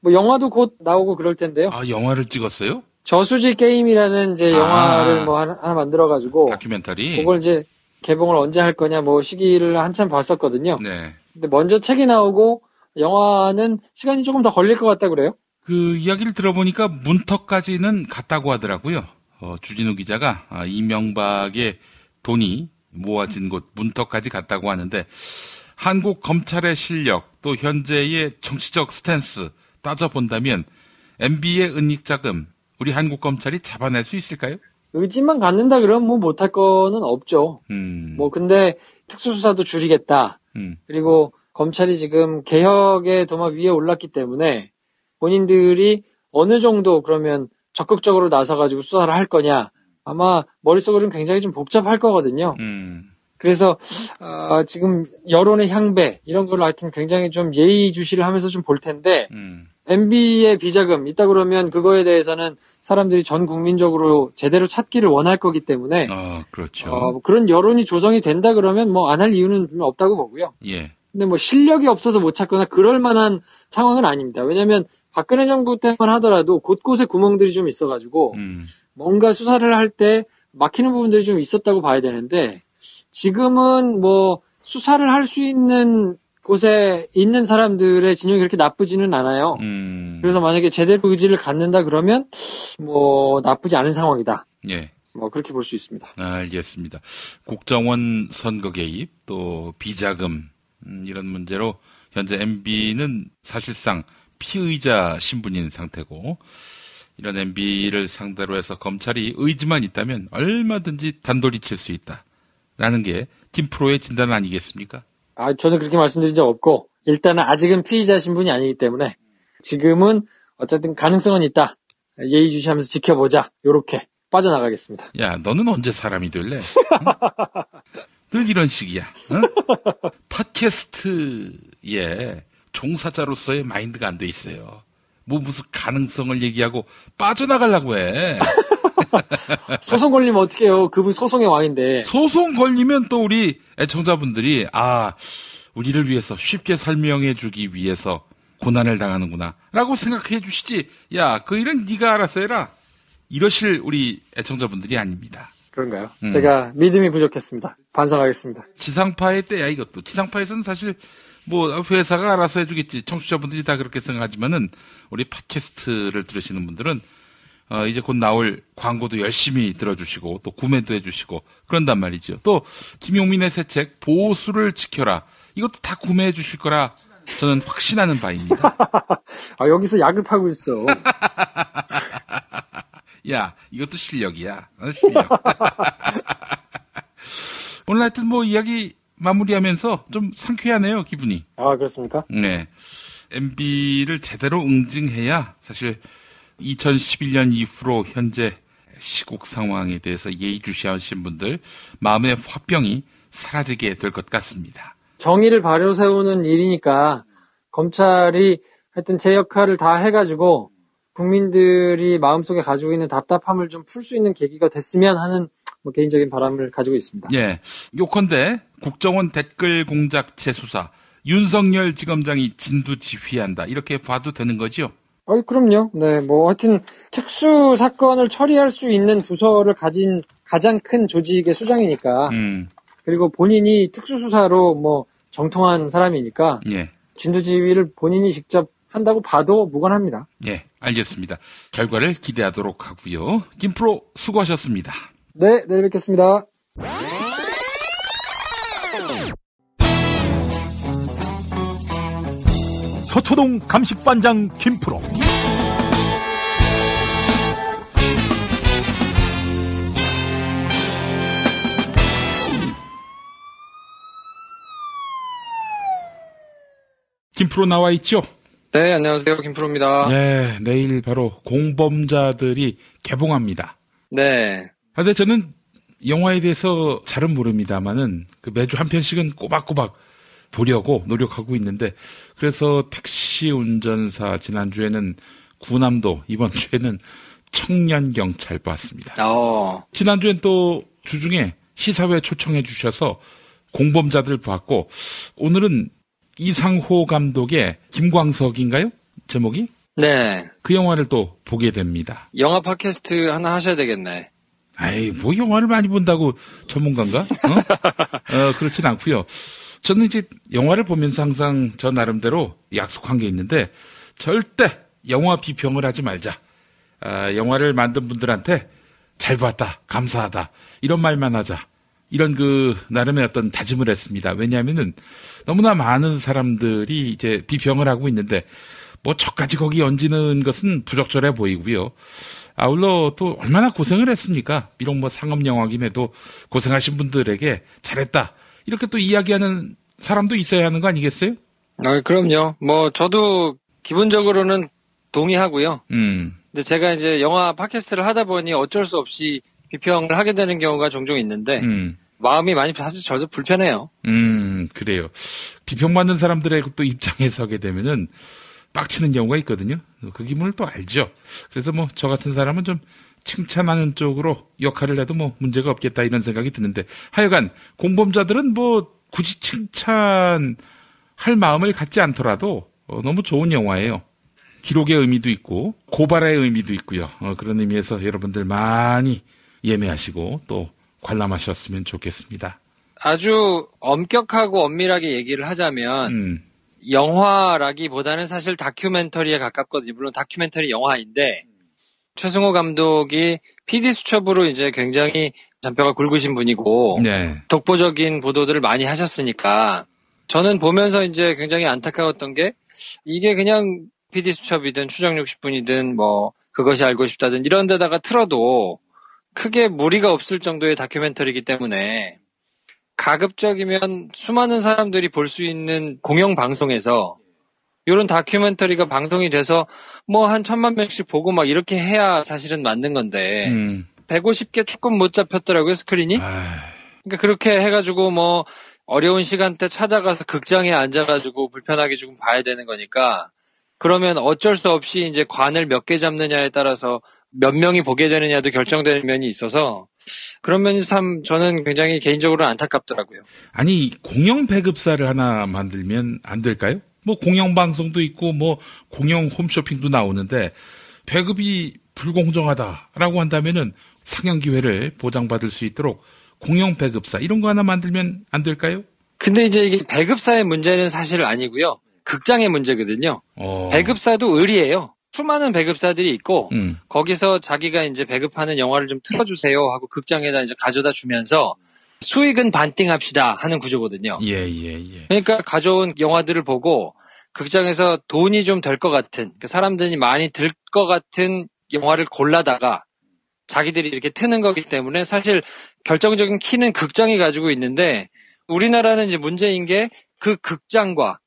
뭐 영화도 곧 나오고 그럴 텐데요. 아, 영화를 찍었어요? 저수지 게임이라는 이제 영화를 뭐 하나 만들어가지고 다큐멘터리. 그걸 이제 개봉을 언제 할 거냐 뭐 시기를 한참 봤었거든요. 네. 근데 먼저 책이 나오고 영화는 시간이 조금 더 걸릴 것 같다 그래요? 그 이야기를 들어보니까 문턱까지는 갔다고 하더라고요. 주진우 기자가 이명박의 돈이 모아진 곳 문턱까지 갔다고 하는데 한국 검찰의 실력 또 현재의 정치적 스탠스 따져본다면 MB의 은닉자금 우리 한국 검찰이 잡아낼 수 있을까요? 의지만 갖는다 그러면 뭐 못할 거는 없죠. 뭐 근데 특수수사도 줄이겠다. 그리고 검찰이 지금 개혁의 도마 위에 올랐기 때문에 본인들이 어느 정도 그러면 적극적으로 나서가지고 수사를 할 거냐. 아마 머릿속으로는 굉장히 좀 복잡할 거거든요. 그래서 지금 여론의 향배 이런 걸로 하여튼 굉장히 좀 예의주시를 하면서 좀 볼 텐데 MB의 비자금 있다 그러면 그거에 대해서는 사람들이 전 국민적으로 제대로 찾기를 원할 거기 때문에 그렇죠. 그런 여론이 조성이 된다 그러면 뭐 안 할 이유는 없다고 보고요. 예. 근데 뭐 실력이 없어서 못 찾거나 그럴 만한 상황은 아닙니다. 왜냐하면 박근혜 정부 때만 하더라도 곳곳에 구멍들이 좀 있어가지고 뭔가 수사를 할 때 막히는 부분들이 좀 있었다고 봐야 되는데 지금은 뭐 수사를 할 수 있는 곳에 있는 사람들의 진영이 그렇게 나쁘지는 않아요. 그래서 만약에 제대로 의지를 갖는다 그러면 뭐 나쁘지 않은 상황이다. 예. 뭐 그렇게 볼 수 있습니다. 알겠습니다. 국정원 선거 개입 또 비자금 이런 문제로 현재 MB는 사실상 피의자 신분인 상태고 이런 MB를 상대로 해서 검찰이 의지만 있다면 얼마든지 단도리 칠 수 있다라는 게 김프로의 진단 아니겠습니까? 저는 그렇게 말씀드린 적 없고 일단은 아직은 피의자 신분이 아니기 때문에 지금은 어쨌든 가능성은 있다. 예의주시하면서 지켜보자. 요렇게 빠져나가겠습니다. 야, 너는 언제 사람이 될래? 늘 이런 식이야. 응? 팟캐스트에 종사자로서의 마인드가 안 돼 있어요. 뭐 무슨 가능성을 얘기하고 빠져나가려고 해. 소송 걸리면 어떡해요. 그분 소송의 왕인데. 소송 걸리면 또 우리 애청자분들이 우리를 위해서 쉽게 설명해 주기 위해서 고난을 당하는구나 라고 생각해 주시지. 야, 그 일은 네가 알아서 해라. 이러실 우리 애청자분들이 아닙니다. 그런가요? 제가 믿음이 부족했습니다. 반성하겠습니다. 지상파의 때야 이것도. 지상파에서는 사실 뭐 회사가 알아서 해주겠지. 청취자분들이 다 그렇게 생각하지만은 우리 팟캐스트를 들으시는 분들은 이제 곧 나올 광고도 열심히 들어주시고 또 구매도 해주시고 그런단 말이죠. 또 김용민의 새 책 보수를 지켜라. 이것도 다 구매해 주실 거라 저는 확신하는 바입니다. 여기서 약을 파고 있어. 야, 이것도 실력이야. 실력. 오늘 하여튼 뭐 이야기 마무리하면서 좀 상쾌하네요, 기분이. 그렇습니까? 네. MB를 제대로 응징해야 사실 2011년 이후로 현재 시국 상황에 대해서 예의주시하신 분들 마음의 화병이 사라지게 될 것 같습니다. 정의를 바로 세우는 일이니까 검찰이 하여튼 제 역할을 다 해가지고 국민들이 마음속에 가지고 있는 답답함을 좀 풀 수 있는 계기가 됐으면 하는 뭐 개인적인 바람을 가지고 있습니다. 예. 요컨대 국정원 댓글 공작 재수사 윤석열 지검장이 진두지휘한다. 이렇게 봐도 되는 거죠? 그럼요. 네, 뭐 하여튼 특수 사건을 처리할 수 있는 부서를 가진 가장 큰 조직의 수장이니까. 그리고 본인이 특수수사로 뭐 정통한 사람이니까. 예. 진두지휘를 본인이 직접 한다고 봐도 무관합니다. 예, 알겠습니다. 결과를 기대하도록 하고요. 김프로 수고하셨습니다. 네, 내일 뵙겠습니다. 서초동 감식반장 김프로 김프로 나와 있죠? 네, 안녕하세요. 김프로입니다. 네, 내일 바로 공범자들이 개봉합니다. 네. 근데 저는 영화에 대해서 잘은 모릅니다만은 매주 한 편씩은 꼬박꼬박 보려고 노력하고 있는데, 그래서 택시 운전사 지난주에는 구남도, 이번 주에는 청년경찰 봤습니다. 지난주엔 또 주중에 시사회 초청해 주셔서 공범자들 봤고, 오늘은 이상호 감독의 김광석인가요? 제목이? 네. 그 영화를 또 보게 됩니다. 영화 팟캐스트 하나 하셔야 되겠네. 아이, 뭐 영화를 많이 본다고 전문가인가? 그렇진 않고요. 저는 이제 영화를 보면서 항상 저 나름대로 약속한 게 있는데, 절대 영화 비평을 하지 말자. 영화를 만든 분들한테 잘 봤다, 감사하다, 이런 말만 하자. 이런 나름의 어떤 다짐을 했습니다. 왜냐하면은 너무나 많은 사람들이 이제 비평을 하고 있는데, 뭐 저까지 거기 얹는 것은 부적절해 보이고요. 아울러 또 얼마나 고생을 했습니까? 비록 뭐 상업영화긴 해도 고생하신 분들에게 잘했다, 이렇게 또 이야기하는 사람도 있어야 하는 거 아니겠어요? 그럼요. 뭐 저도 기본적으로는 동의하고요. 근데 제가 이제 영화 팟캐스트를 하다 보니 어쩔 수 없이 비평을 하게 되는 경우가 종종 있는데, 마음이 많이 사실 저도 불편해요. 그래요. 비평받는 사람들의 또 입장에 서게 되면은 빡치는 경우가 있거든요. 그 기분을 또 알죠. 그래서 뭐 저 같은 사람은 좀 칭찬하는 쪽으로 역할을 해도 뭐 문제가 없겠다, 이런 생각이 드는데, 하여간 공범자들은 뭐 굳이 칭찬할 마음을 갖지 않더라도 너무 좋은 영화예요. 기록의 의미도 있고 고발의 의미도 있고요. 그런 의미에서 여러분들 많이 예매하시고 또 관람하셨으면 좋겠습니다. 아주 엄격하고 엄밀하게 얘기를 하자면 영화라기보다는 사실 다큐멘터리에 가깝거든요. 물론 다큐멘터리 영화인데, 최승호 감독이 PD수첩으로 이제 굉장히 잔뼈가 굵으신 분이고, 네. 독보적인 보도들을 많이 하셨으니까, 저는 보면서 이제 굉장히 안타까웠던 게, 이게 그냥 PD수첩이든 추정 60분이든 뭐 그것이 알고 싶다든 이런 데다가 틀어도 크게 무리가 없을 정도의 다큐멘터리이기 때문에, 가급적이면 수많은 사람들이 볼 수 있는 공영방송에서 이런 다큐멘터리가 방송이 돼서 뭐 한 1000만 명씩 보고 막 이렇게 해야 사실은 맞는 건데, 150개 조금 못 잡혔더라고요, 스크린이. 그러니까 그렇게 해가지고 뭐 어려운 시간대 찾아가서 극장에 앉아가지고 불편하게 조금 봐야 되는 거니까, 그러면 어쩔 수 없이 이제 관을 몇 개 잡느냐에 따라서 몇 명이 보게 되느냐도 결정되는 면이 있어서, 그런 면이 참 저는 굉장히 개인적으로는 안타깝더라고요. 아니, 공영 배급사를 하나 만들면 안 될까요? 뭐 공영 방송도 있고 뭐 공영 홈쇼핑도 나오는데, 배급이 불공정하다라고 한다면은 상영 기회를 보장받을 수 있도록 공영 배급사 이런 거 하나 만들면 안 될까요? 근데 이제 이게 배급사의 문제는 사실 아니고요. 극장의 문제거든요. 배급사도 의리예요. 수많은 배급사들이 있고, 거기서 자기가 이제 배급하는 영화를 좀 틀어주세요 하고 극장에다 이제 가져다 주면서 수익은 반띵합시다 하는 구조거든요. 예. 그러니까 가져온 영화들을 보고 극장에서 돈이 좀 될 것 같은, 그러니까 사람들이 많이 들 것 같은 영화를 골라다가 자기들이 이렇게 트는 거기 때문에 사실 결정적인 키는 극장이 가지고 있는데, 우리나라는 이제 문제인 게 그 극장과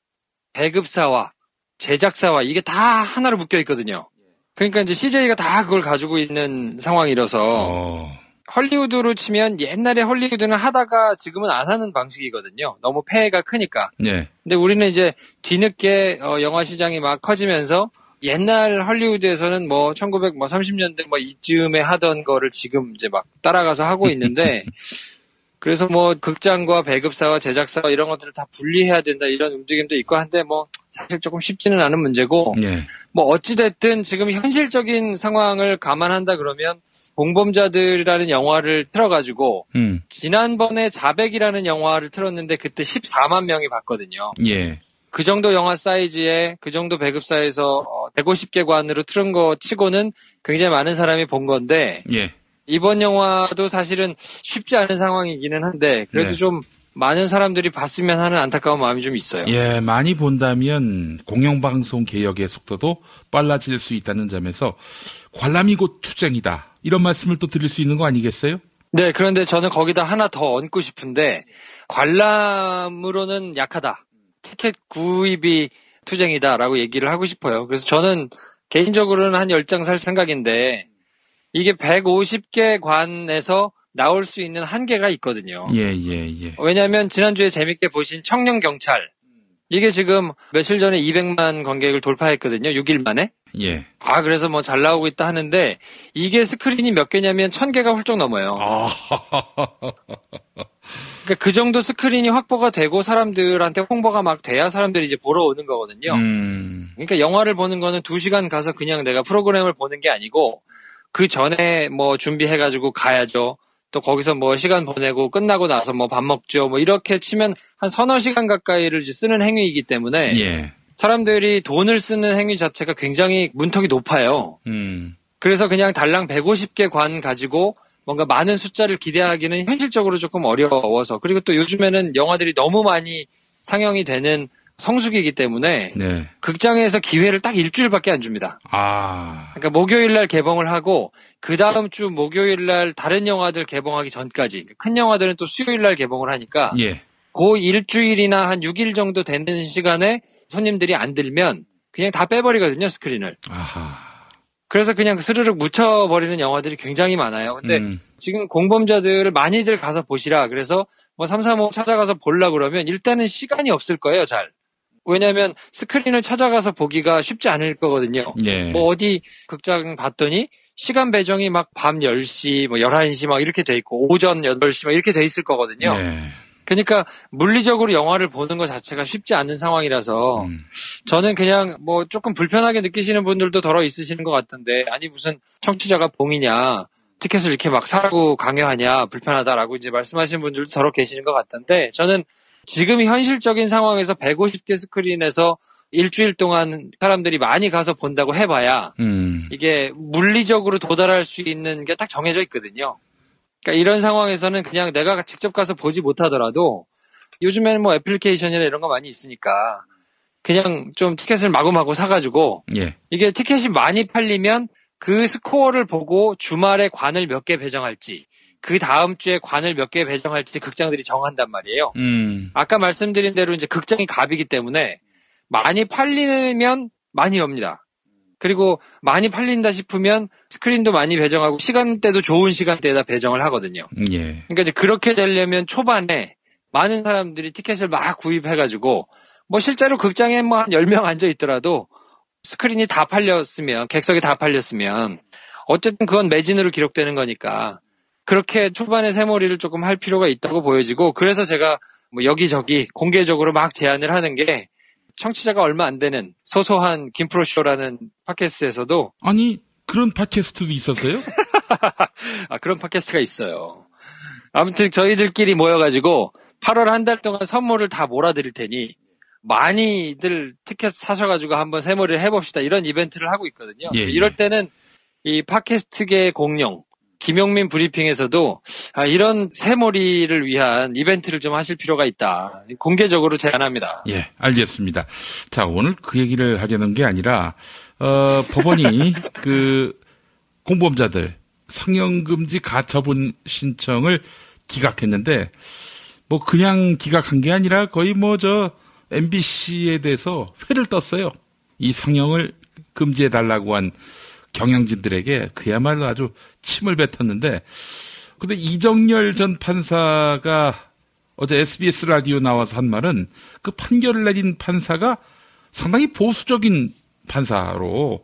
배급사와 제작사와 이게 다 하나로 묶여 있거든요. 그러니까 이제 CJ가 다 그걸 가지고 있는 상황이라서, 헐리우드로 치면 옛날에 헐리우드는 하다가 지금은 안 하는 방식이거든요. 너무 폐해가 크니까. 네. 근데 우리는 이제 뒤늦게 영화 시장이 막 커지면서, 옛날 헐리우드에서는 뭐 1930년대 뭐 이쯤에 하던 거를 지금 이제 막 따라가서 하고 있는데, 그래서 뭐 극장과 배급사와 제작사와 이런 것들을 다 분리해야 된다, 이런 움직임도 있고 한데, 뭐 사실 조금 쉽지는 않은 문제고, 뭐 어찌됐든 지금 현실적인 상황을 감안한다 그러면 공범자들이라는 영화를 틀어가지고, 지난번에 자백이라는 영화를 틀었는데 그때 14만 명이 봤거든요. 예. 그 정도 영화 사이즈에 그 정도 배급사에서 150개 관으로 틀은 거 치고는 굉장히 많은 사람이 본 건데, 예. 이번 영화도 사실은 쉽지 않은 상황이기는 한데, 그래도 좀 많은 사람들이 봤으면 하는 안타까운 마음이 좀 있어요. 예, 많이 본다면 공영방송 개혁의 속도도 빨라질 수 있다는 점에서 관람이 곧 투쟁이다, 이런 말씀을 또 드릴 수 있는 거 아니겠어요? 네, 그런데 저는 거기다 하나 더 얹고 싶은데, 관람으로는 약하다. 티켓 구입이 투쟁이다라고 얘기를 하고 싶어요. 그래서 저는 개인적으로는 한 10장 살 생각인데 이게 150개 관에서 나올 수 있는 한계가 있거든요. 예. 왜냐하면 지난주에 재밌게 보신 청년경찰 이게 지금 며칠 전에 200만 관객을 돌파했거든요. 6일 만에. 예. 그래서 뭐 잘 나오고 있다 하는데 이게 스크린이 몇 개냐면 1000개가 훌쩍 넘어요. 그러니까 그 정도 스크린이 확보가 되고 사람들한테 홍보가 막 돼야 사람들이 이제 보러 오는 거거든요. 그러니까 영화를 보는 거는 2시간 가서 그냥 내가 프로그램을 보는 게 아니고 그 전에 뭐 준비해가지고 가야죠. 또 거기서 뭐 시간 보내고 끝나고 나서 뭐 밥 먹죠. 뭐 이렇게 치면 한 서너 시간 가까이를 이제 쓰는 행위이기 때문에 예. 사람들이 돈을 쓰는 행위 자체가 굉장히 문턱이 높아요. 그래서 그냥 달랑 150개 관 가지고 뭔가 많은 숫자를 기대하기는 현실적으로 조금 어려워서 그리고 또 요즘에는 영화들이 너무 많이 상영이 되는 성수기이기 때문에 네. 극장에서 기회를 딱 일주일밖에 안 줍니다. 그러니까 목요일 날 개봉을 하고 그 다음 주 목요일 날 다른 영화들 개봉하기 전까지 큰 영화들은 또 수요일 날 개봉을 하니까 예. 그 일주일이나 한 6일 정도 되는 시간에 손님들이 안 들면 그냥 다 빼버리거든요, 스크린을. 그래서 그냥 스르륵 묻혀버리는 영화들이 굉장히 많아요. 근데 지금 공범자들을 많이들 가서 보시라. 그래서 뭐 335 찾아가서 보려고 그러면 일단은 시간이 없을 거예요, 잘. 왜냐하면 스크린을 찾아가서 보기가 쉽지 않을 거거든요. 예. 뭐 어디 극장 봤더니 시간 배정이 막 밤 10시, 뭐 11시 막 이렇게 돼 있고 오전 8시 막 이렇게 돼 있을 거거든요. 네. 그러니까 물리적으로 영화를 보는 것 자체가 쉽지 않은 상황이라서 저는 그냥 뭐 조금 불편하게 느끼시는 분들도 더러 있으시는 것 같은데 아니 무슨 청취자가 봉이냐 티켓을 이렇게 막 사라고 강요하냐 불편하다라고 이제 말씀하시는 분들도 더러 계시는 것 같던데 저는 지금 현실적인 상황에서 150개 스크린에서 일주일 동안 사람들이 많이 가서 본다고 해봐야 이게 물리적으로 도달할 수 있는 게 딱 정해져 있거든요. 그러니까 이런 상황에서는 그냥 내가 직접 가서 보지 못하더라도 요즘에는 뭐 애플리케이션이나 이런 거 많이 있으니까 그냥 좀 티켓을 마구마구 사가지고 예. 이게 티켓이 많이 팔리면 그 스코어를 보고 주말에 관을 몇 개 배정할지 그 다음 주에 관을 몇 개 배정할지 극장들이 정한단 말이에요. 아까 말씀드린 대로 이제 극장이 갑이기 때문에 많이 팔리면 많이 옵니다. 그리고 많이 팔린다 싶으면 스크린도 많이 배정하고 시간대도 좋은 시간대에다 배정을 하거든요. 예. 그러니까 이제 그렇게 되려면 초반에 많은 사람들이 티켓을 막 구입해가지고 뭐 실제로 극장에 뭐 한 10명 앉아 있더라도 스크린이 다 팔렸으면 객석이 다 팔렸으면 어쨌든 그건 매진으로 기록되는 거니까 그렇게 초반에 새머리를 조금 할 필요가 있다고 보여지고 그래서 제가 뭐 여기저기 공개적으로 막 제안을 하는 게 청취자가 얼마 안 되는 소소한 김프로쇼라는 팟캐스트에서도 아니 그런 팟캐스트도 있었어요? 그런 팟캐스트가 있어요. 아무튼 저희들끼리 모여가지고 8월 한 달 동안 선물을 다 몰아드릴 테니 많이들 티켓 사셔가지고 한번 새머리를 해봅시다. 이런 이벤트를 하고 있거든요. 예, 이럴 때는 이 팟캐스트계 공룡 김용민 브리핑에서도 이런 새머리를 위한 이벤트를 좀 하실 필요가 있다. 공개적으로 제안합니다. 예, 알겠습니다. 자, 오늘 그 얘기를 하려는 게 아니라 법원이 그 공범자들 상영금지 가처분 신청을 기각했는데 뭐 그냥 기각한 게 아니라 거의 뭐 MBC에 대해서 회를 떴어요. 이 상영을 금지해달라고 한 경영진들에게 그야말로 아주 침을 뱉었는데 근데 이정열 전 판사가 어제 SBS 라디오 나와서 한 말은 그 판결을 내린 판사가 상당히 보수적인 판사로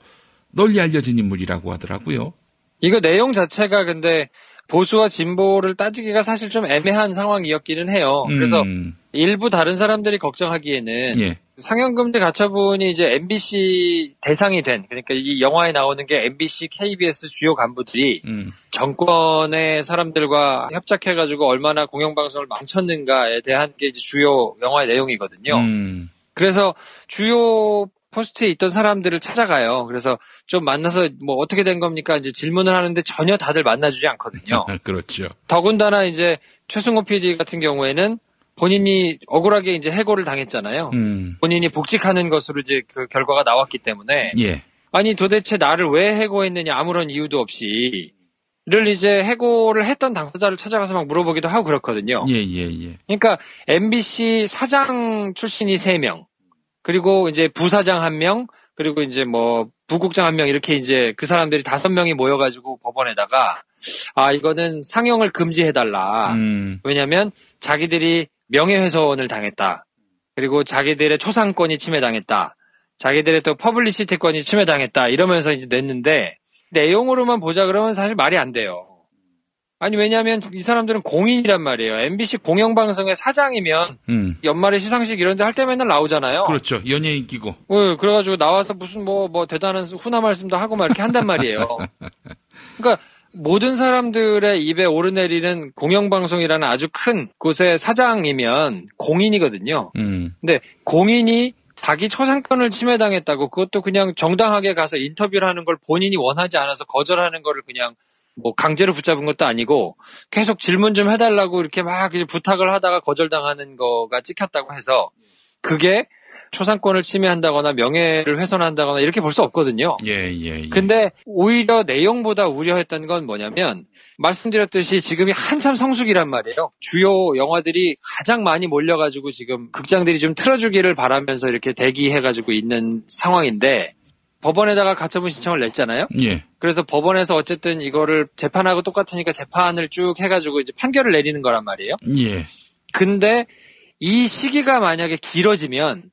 널리 알려진 인물이라고 하더라고요. 이거 내용 자체가 근데 보수와 진보를 따지기가 사실 좀 애매한 상황이었기는 해요. 그래서 일부 다른 사람들이 걱정하기에는 예. 상영금지 가처분이 이제 MBC 대상이 된 그러니까 이 영화에 나오는 게 MBC, KBS 주요 간부들이 정권의 사람들과 협작해가지고 얼마나 공영방송을 망쳤는가에 대한 게 이제 주요 영화의 내용이거든요. 그래서 주요 포스트에 있던 사람들을 찾아가요. 그래서 좀 만나서 뭐 어떻게 된 겁니까? 이제 질문을 하는데 전혀 다들 만나주지 않거든요. 그렇죠. 더군다나 이제 최승호 PD 같은 경우에는 본인이 억울하게 이제 해고를 당했잖아요. 본인이 복직하는 것으로 이제 그 결과가 나왔기 때문에. 예. 아니 도대체 나를 왜 해고했느냐 아무런 이유도 없이. 를 이제 해고를 했던 당사자를 찾아가서 막 물어보기도 하고 그렇거든요. 예. 그러니까 MBC 사장 출신이 3명. 그리고 이제 부사장 1명, 그리고 이제 뭐 부국장 1명 이렇게 이제 그 사람들이 5명이 모여가지고 법원에다가 이거는 상영을 금지해달라. 왜냐면 자기들이 명예훼손을 당했다. 그리고 자기들의 초상권이 침해당했다. 자기들의 또 퍼블리시티권이 침해당했다. 이러면서 이제 냈는데 내용으로만 보자 그러면 사실 말이 안 돼요. 아니 왜냐하면 이 사람들은 공인이란 말이에요. MBC 공영방송의 사장이면 연말에 시상식 이런 데 할 때 맨날 나오잖아요. 그렇죠. 연예인 끼고. 그래가지고 나와서 무슨 뭐 대단한 훈화 말씀도 하고 막 이렇게 한단 말이에요. 그러니까 모든 사람들의 입에 오르내리는 공영방송이라는 아주 큰 곳의 사장이면 공인이거든요. 근데 공인이 자기 초상권을 침해당했다고 그것도 그냥 정당하게 가서 인터뷰를 하는 걸 본인이 원하지 않아서 거절하는 거를 그냥 뭐 강제로 붙잡은 것도 아니고 계속 질문 좀 해달라고 이렇게 막 부탁을 하다가 거절당하는 거가 찍혔다고 해서 그게 초상권을 침해한다거나 명예를 훼손한다거나 이렇게 볼 수 없거든요. 예. 근데 오히려 내용보다 우려했던 건 뭐냐면 말씀드렸듯이 지금이 한참 성수기란 말이에요. 주요 영화들이 가장 많이 몰려가지고 지금 극장들이 좀 틀어주기를 바라면서 이렇게 대기해가지고 있는 상황인데 법원에다가 가처분 신청을 냈잖아요. 예. 그래서 법원에서 어쨌든 이거를 재판하고 똑같으니까 재판을 쭉 해가지고 이제 판결을 내리는 거란 말이에요. 예. 근데 이 시기가 만약에 길어지면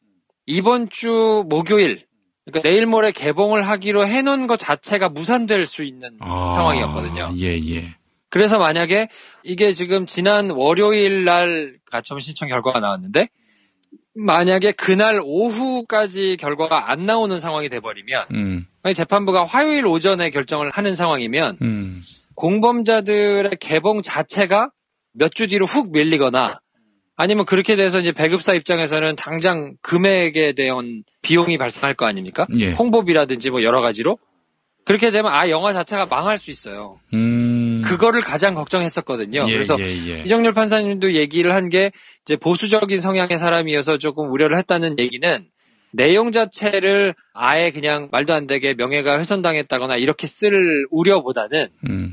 이번 주 목요일, 그러니까 내일 모레 개봉을 하기로 해놓은 것 자체가 무산될 수 있는 상황이었거든요. 예. 그래서 만약에 이게 지금 지난 월요일 날 가처분 신청 결과가 나왔는데 만약에 그날 오후까지 결과가 안 나오는 상황이 돼버리면 만약 재판부가 화요일 오전에 결정을 하는 상황이면 공범자들의 개봉 자체가 몇 주 뒤로 훅 밀리거나 아니면 그렇게 돼서 이제 배급사 입장에서는 당장 금액에 대한 비용이 발생할 거 아닙니까? 예. 홍보비라든지 뭐 여러 가지로. 그렇게 되면 영화 자체가 망할 수 있어요. 그거를 가장 걱정했었거든요. 그래서 이정렬 판사님도 얘기를 한 게 이제 보수적인 성향의 사람이어서 조금 우려를 했다는 얘기는 내용 자체를 아예 그냥 말도 안 되게 명예가 훼손당했다거나 이렇게 쓸 우려보다는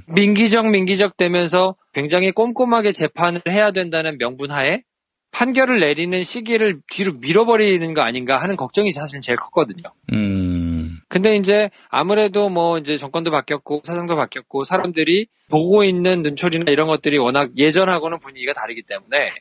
민기적 되면서 굉장히 꼼꼼하게 재판을 해야 된다는 명분하에 판결을 내리는 시기를 뒤로 밀어버리는 거 아닌가 하는 걱정이 사실 제일 컸거든요. 근데 이제 아무래도 뭐 이제 정권도 바뀌었고 사상도 바뀌었고 사람들이 보고 있는 눈초리나 이런 것들이 워낙 예전하고는 분위기가 다르기 때문에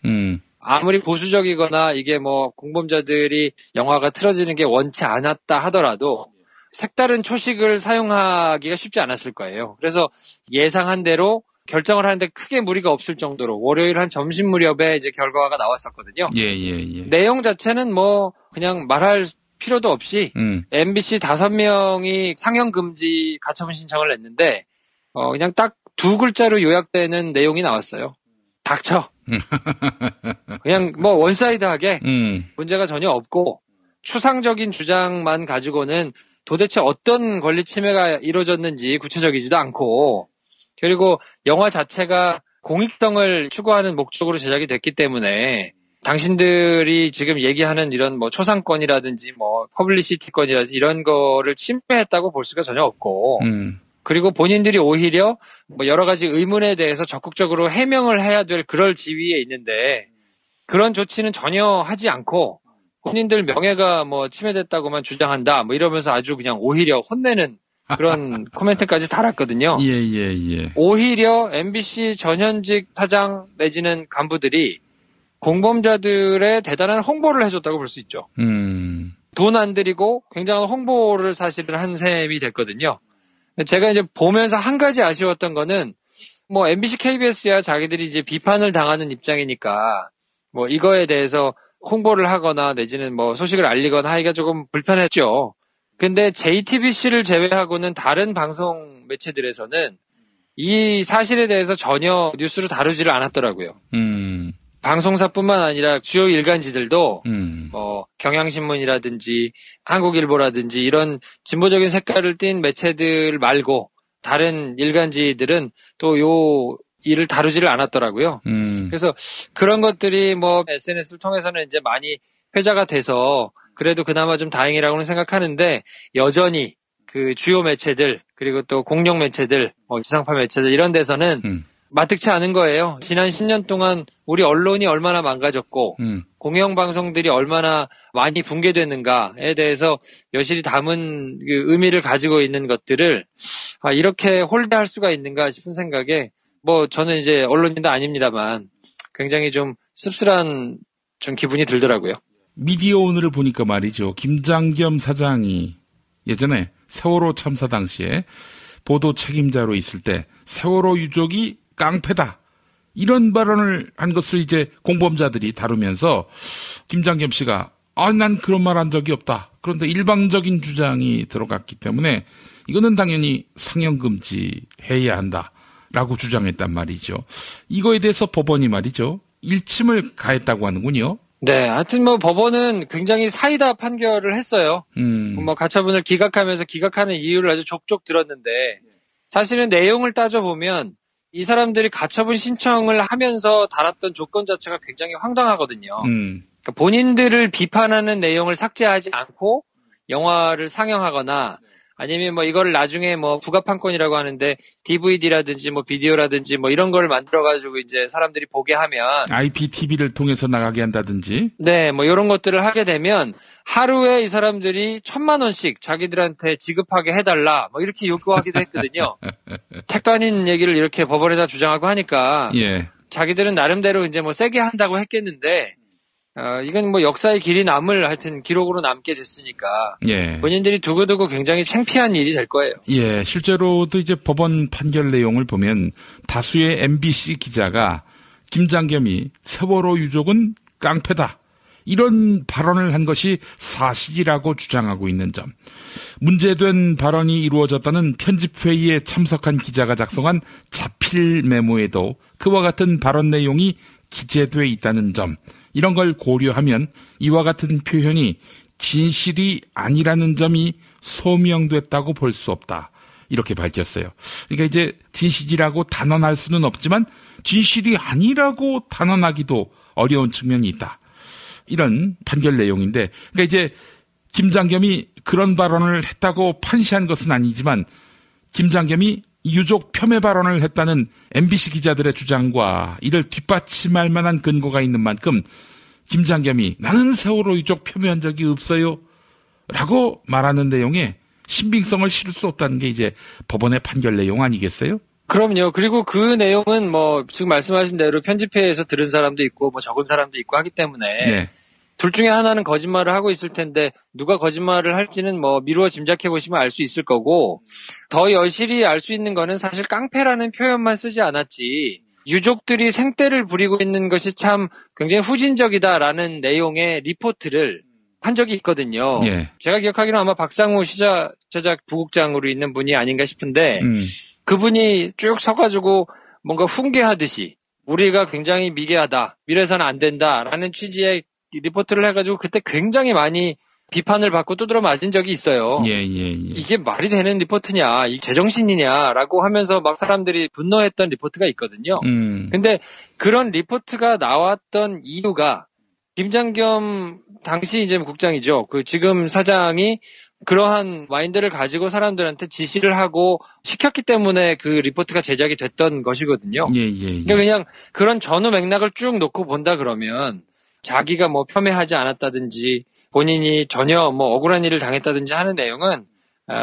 아무리 보수적이거나 이게 뭐 공범자들이 영화가 틀어지는 게 원치 않았다 하더라도 색다른 초식을 사용하기가 쉽지 않았을 거예요. 그래서 예상한 대로 결정을 하는데 크게 무리가 없을 정도로 월요일 한 점심 무렵에 이제 결과가 나왔었거든요. 예. 내용 자체는 뭐 그냥 말할 필요도 없이 MBC 5명이 상영 금지 가처분 신청을 냈는데 그냥 딱 2글자로 요약되는 내용이 나왔어요. 닥쳐. 그냥 뭐 원사이드하게 문제가 전혀 없고 추상적인 주장만 가지고는 도대체 어떤 권리 침해가 이루어졌는지 구체적이지도 않고 그리고 영화 자체가 공익성을 추구하는 목적으로 제작이 됐기 때문에 당신들이 지금 얘기하는 이런 뭐 초상권이라든지 뭐 퍼블리시티권이라든지 이런 거를 침해했다고 볼 수가 전혀 없고 그리고 본인들이 오히려 뭐 여러 가지 의문에 대해서 적극적으로 해명을 해야 될 그럴 지위에 있는데 그런 조치는 전혀 하지 않고 본인들 명예가 뭐 침해됐다고만 주장한다 뭐 이러면서 아주 그냥 오히려 혼내는 그런 코멘트까지 달았거든요. 예. 오히려 MBC 전현직 사장 내지는 간부들이 공범자들의 대단한 홍보를 해줬다고 볼 수 있죠. 돈 안 들이고 굉장한 홍보를 사실은 한 셈이 됐거든요. 제가 이제 보면서 한 가지 아쉬웠던 거는 뭐 MBC, KBS야 자기들이 이제 비판을 당하는 입장이니까 뭐 이거에 대해서 홍보를 하거나 내지는 뭐 소식을 알리거나 하기가 조금 불편했죠. 근데 JTBC를 제외하고는 다른 방송 매체들에서는 이 사실에 대해서 전혀 뉴스로 다루지를 않았더라고요. 방송사뿐만 아니라 주요 일간지들도 뭐 경향신문이라든지 한국일보라든지 이런 진보적인 색깔을 띤 매체들 말고 다른 일간지들은 또 요 일을 다루지를 않았더라고요. 그래서 그런 것들이 뭐 SNS를 통해서는 이제 많이 회자가 돼서 그래도 그나마 좀 다행이라고는 생각하는데 여전히 그 주요 매체들 그리고 또 공룡 매체들, 뭐 지상파 매체들 이런 데서는 마뜩치 않은 거예요. 지난 10년 동안 우리 언론이 얼마나 망가졌고 공영방송들이 얼마나 많이 붕괴됐는가에 대해서 여실히 담은 그 의미를 가지고 있는 것들을 이렇게 홀대할 수가 있는가 싶은 생각에 저는 이제 언론인도 아닙니다만 굉장히 좀 씁쓸한 좀 기분이 들더라고요. 미디어 오늘을 보니까 말이죠. 김장겸 사장이 예전에 세월호 참사 당시에 보도 책임자로 있을 때 세월호 유족이 깡패다. 이런 발언을 한 것을 이제 공범자들이 다루면서 김장겸 씨가 난 그런 말 한 적이 없다. 그런데 일방적인 주장이 들어갔기 때문에 이거는 당연히 상영금지해야 한다라고 주장했단 말이죠. 이거에 대해서 법원이 말이죠. 일침을 가했다고 하는군요. 네, 하여튼 법원은 굉장히 사이다 판결을 했어요. 가처분을 기각하면서 기각하는 이유를 아주 족족 들었는데 사실은 내용을 따져보면 이 사람들이 가처분 신청을 하면서 달았던 조건 자체가 굉장히 황당하거든요. 그러니까 본인들을 비판하는 내용을 삭제하지 않고 영화를 상영하거나 아니면 이거를 나중에 부가판권이라고 하는데 DVD라든지 비디오라든지 이런 걸 만들어가지고 이제 사람들이 보게 하면 IPTV를 통해서 나가게 한다든지 네, 이런 것들을 하게 되면 하루에 이 사람들이 1,000만 원씩 자기들한테 지급하게 해달라 이렇게 요구하기도 했거든요. 택도 아닌 얘기를 이렇게 법원에다 주장하고 하니까 자기들은 나름대로 이제 세게 한다고 했겠는데 이건 역사의 길이 남을 하여튼 기록으로 남게 됐으니까 본인들이 두고두고 굉장히 창피한 일이 될 거예요. 실제로도 이제 법원 판결 내용을 보면 다수의 MBC 기자가 김장겸이 세월호 유족은 깡패다. 이런 발언을 한 것이 사실이라고 주장하고 있는 점. 문제된 발언이 이루어졌다는 편집회의에 참석한 기자가 작성한 자필 메모에도 그와 같은 발언 내용이 기재돼 있다는 점. 이런 걸 고려하면 이와 같은 표현이 진실이 아니라는 점이 소명됐다고 볼 수 없다. 이렇게 밝혔어요. 그러니까 이제 진실이라고 단언할 수는 없지만 진실이 아니라고 단언하기도 어려운 측면이 있다. 이런 판결 내용인데, 그러니까 이제 김장겸이 그런 발언을 했다고 판시한 것은 아니지만 김장겸이 유족 폄훼 발언을 했다는 MBC 기자들의 주장과 이를 뒷받침할 만한 근거가 있는 만큼 김장겸이 나는 세월호 유족 폄훼한 적이 없어요 라고 말하는 내용에 신빙성을 실을 수 없다는 게 이제 법원의 판결 내용 아니겠어요? 그럼요. 그리고 그 내용은 지금 말씀하신 대로 편집회에서 들은 사람도 있고 적은 사람도 있고 하기 때문에 둘 중에 하나는 거짓말을 하고 있을 텐데 누가 거짓말을 할지는 미루어 짐작해 보시면 알 수 있을 거고, 더 여실히 알 수 있는 거는 사실 깡패라는 표현만 쓰지 않았지 유족들이 생떼를 부리고 있는 것이 참 굉장히 후진적이다라는 내용의 리포트를 한 적이 있거든요. 제가 기억하기로는 아마 박상우 시사 제작 부국장으로 있는 분이 아닌가 싶은데 그분이 쭉 서가지고 뭔가 훈계하듯이 우리가 굉장히 미개하다, 미래서는 안 된다라는 취지의 리포트를 해가지고 그때 굉장히 많이 비판을 받고 두드러 맞은 적이 있어요. 이게 말이 되는 리포트냐, 이 제정신이냐라고 하면서 막 사람들이 분노했던 리포트가 있거든요. 근데 그런 리포트가 나왔던 이유가 김장겸 당시 이제 국장이죠. 지금 사장이 그러한 마인드를 가지고 사람들한테 지시를 하고 시켰기 때문에 그 리포트가 제작이 됐던 것이거든요. 그러니까 그냥 그런 전후 맥락을 쭉 놓고 본다 그러면 자기가 폄훼하지 않았다든지 본인이 전혀 억울한 일을 당했다든지 하는 내용은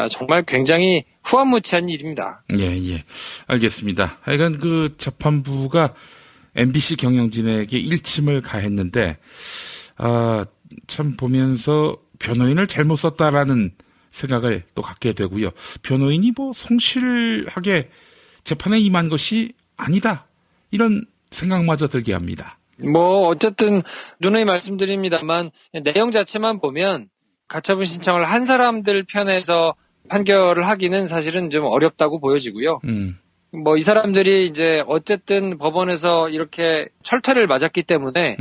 정말 굉장히 후한무치한 일입니다. 알겠습니다. 하여간 그 재판부가 MBC 경영진에게 일침을 가했는데 참 보면서 변호인을 잘못 썼다라는 생각을 또 갖게 되고요. 변호인이 성실하게 재판에 임한 것이 아니다. 이런 생각마저 들게 합니다. 어쨌든 누누이 말씀드립니다만 내용 자체만 보면 가처분 신청을 한 사람들 편에서 판결을 하기는 사실은 좀 어렵다고 보여지고요. 이 사람들이 이제 어쨌든 법원에서 이렇게 철퇴를 맞았기 때문에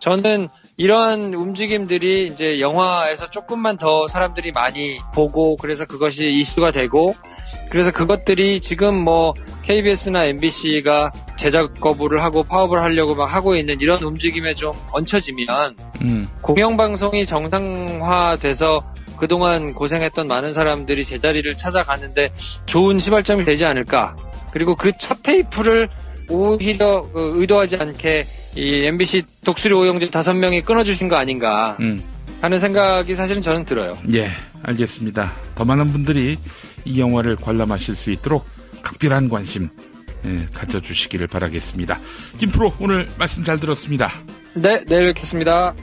저는 이러한 움직임들이 이제 영화에서 조금만 더 사람들이 많이 보고 그래서 그것이 이슈가 되고 그래서 그것들이 지금 KBS나 MBC가 제작 거부를 하고 파업을 하려고 막 하고 있는 이런 움직임에 좀 얹혀지면 공영방송이 정상화돼서 그동안 고생했던 많은 사람들이 제자리를 찾아가는데 좋은 시발점이 되지 않을까. 그리고 그 첫 테이프를 오히려 의도하지 않게 이 MBC 독수리 오영재 5명이 끊어주신 거 아닌가 하는 생각이 사실은 저는 들어요. 예, 알겠습니다. 더 많은 분들이 이 영화를 관람하실 수 있도록 각별한 관심 가져주시기를 바라겠습니다. 김프로 오늘 말씀 잘 들었습니다. 네, 내일 뵙겠습니다.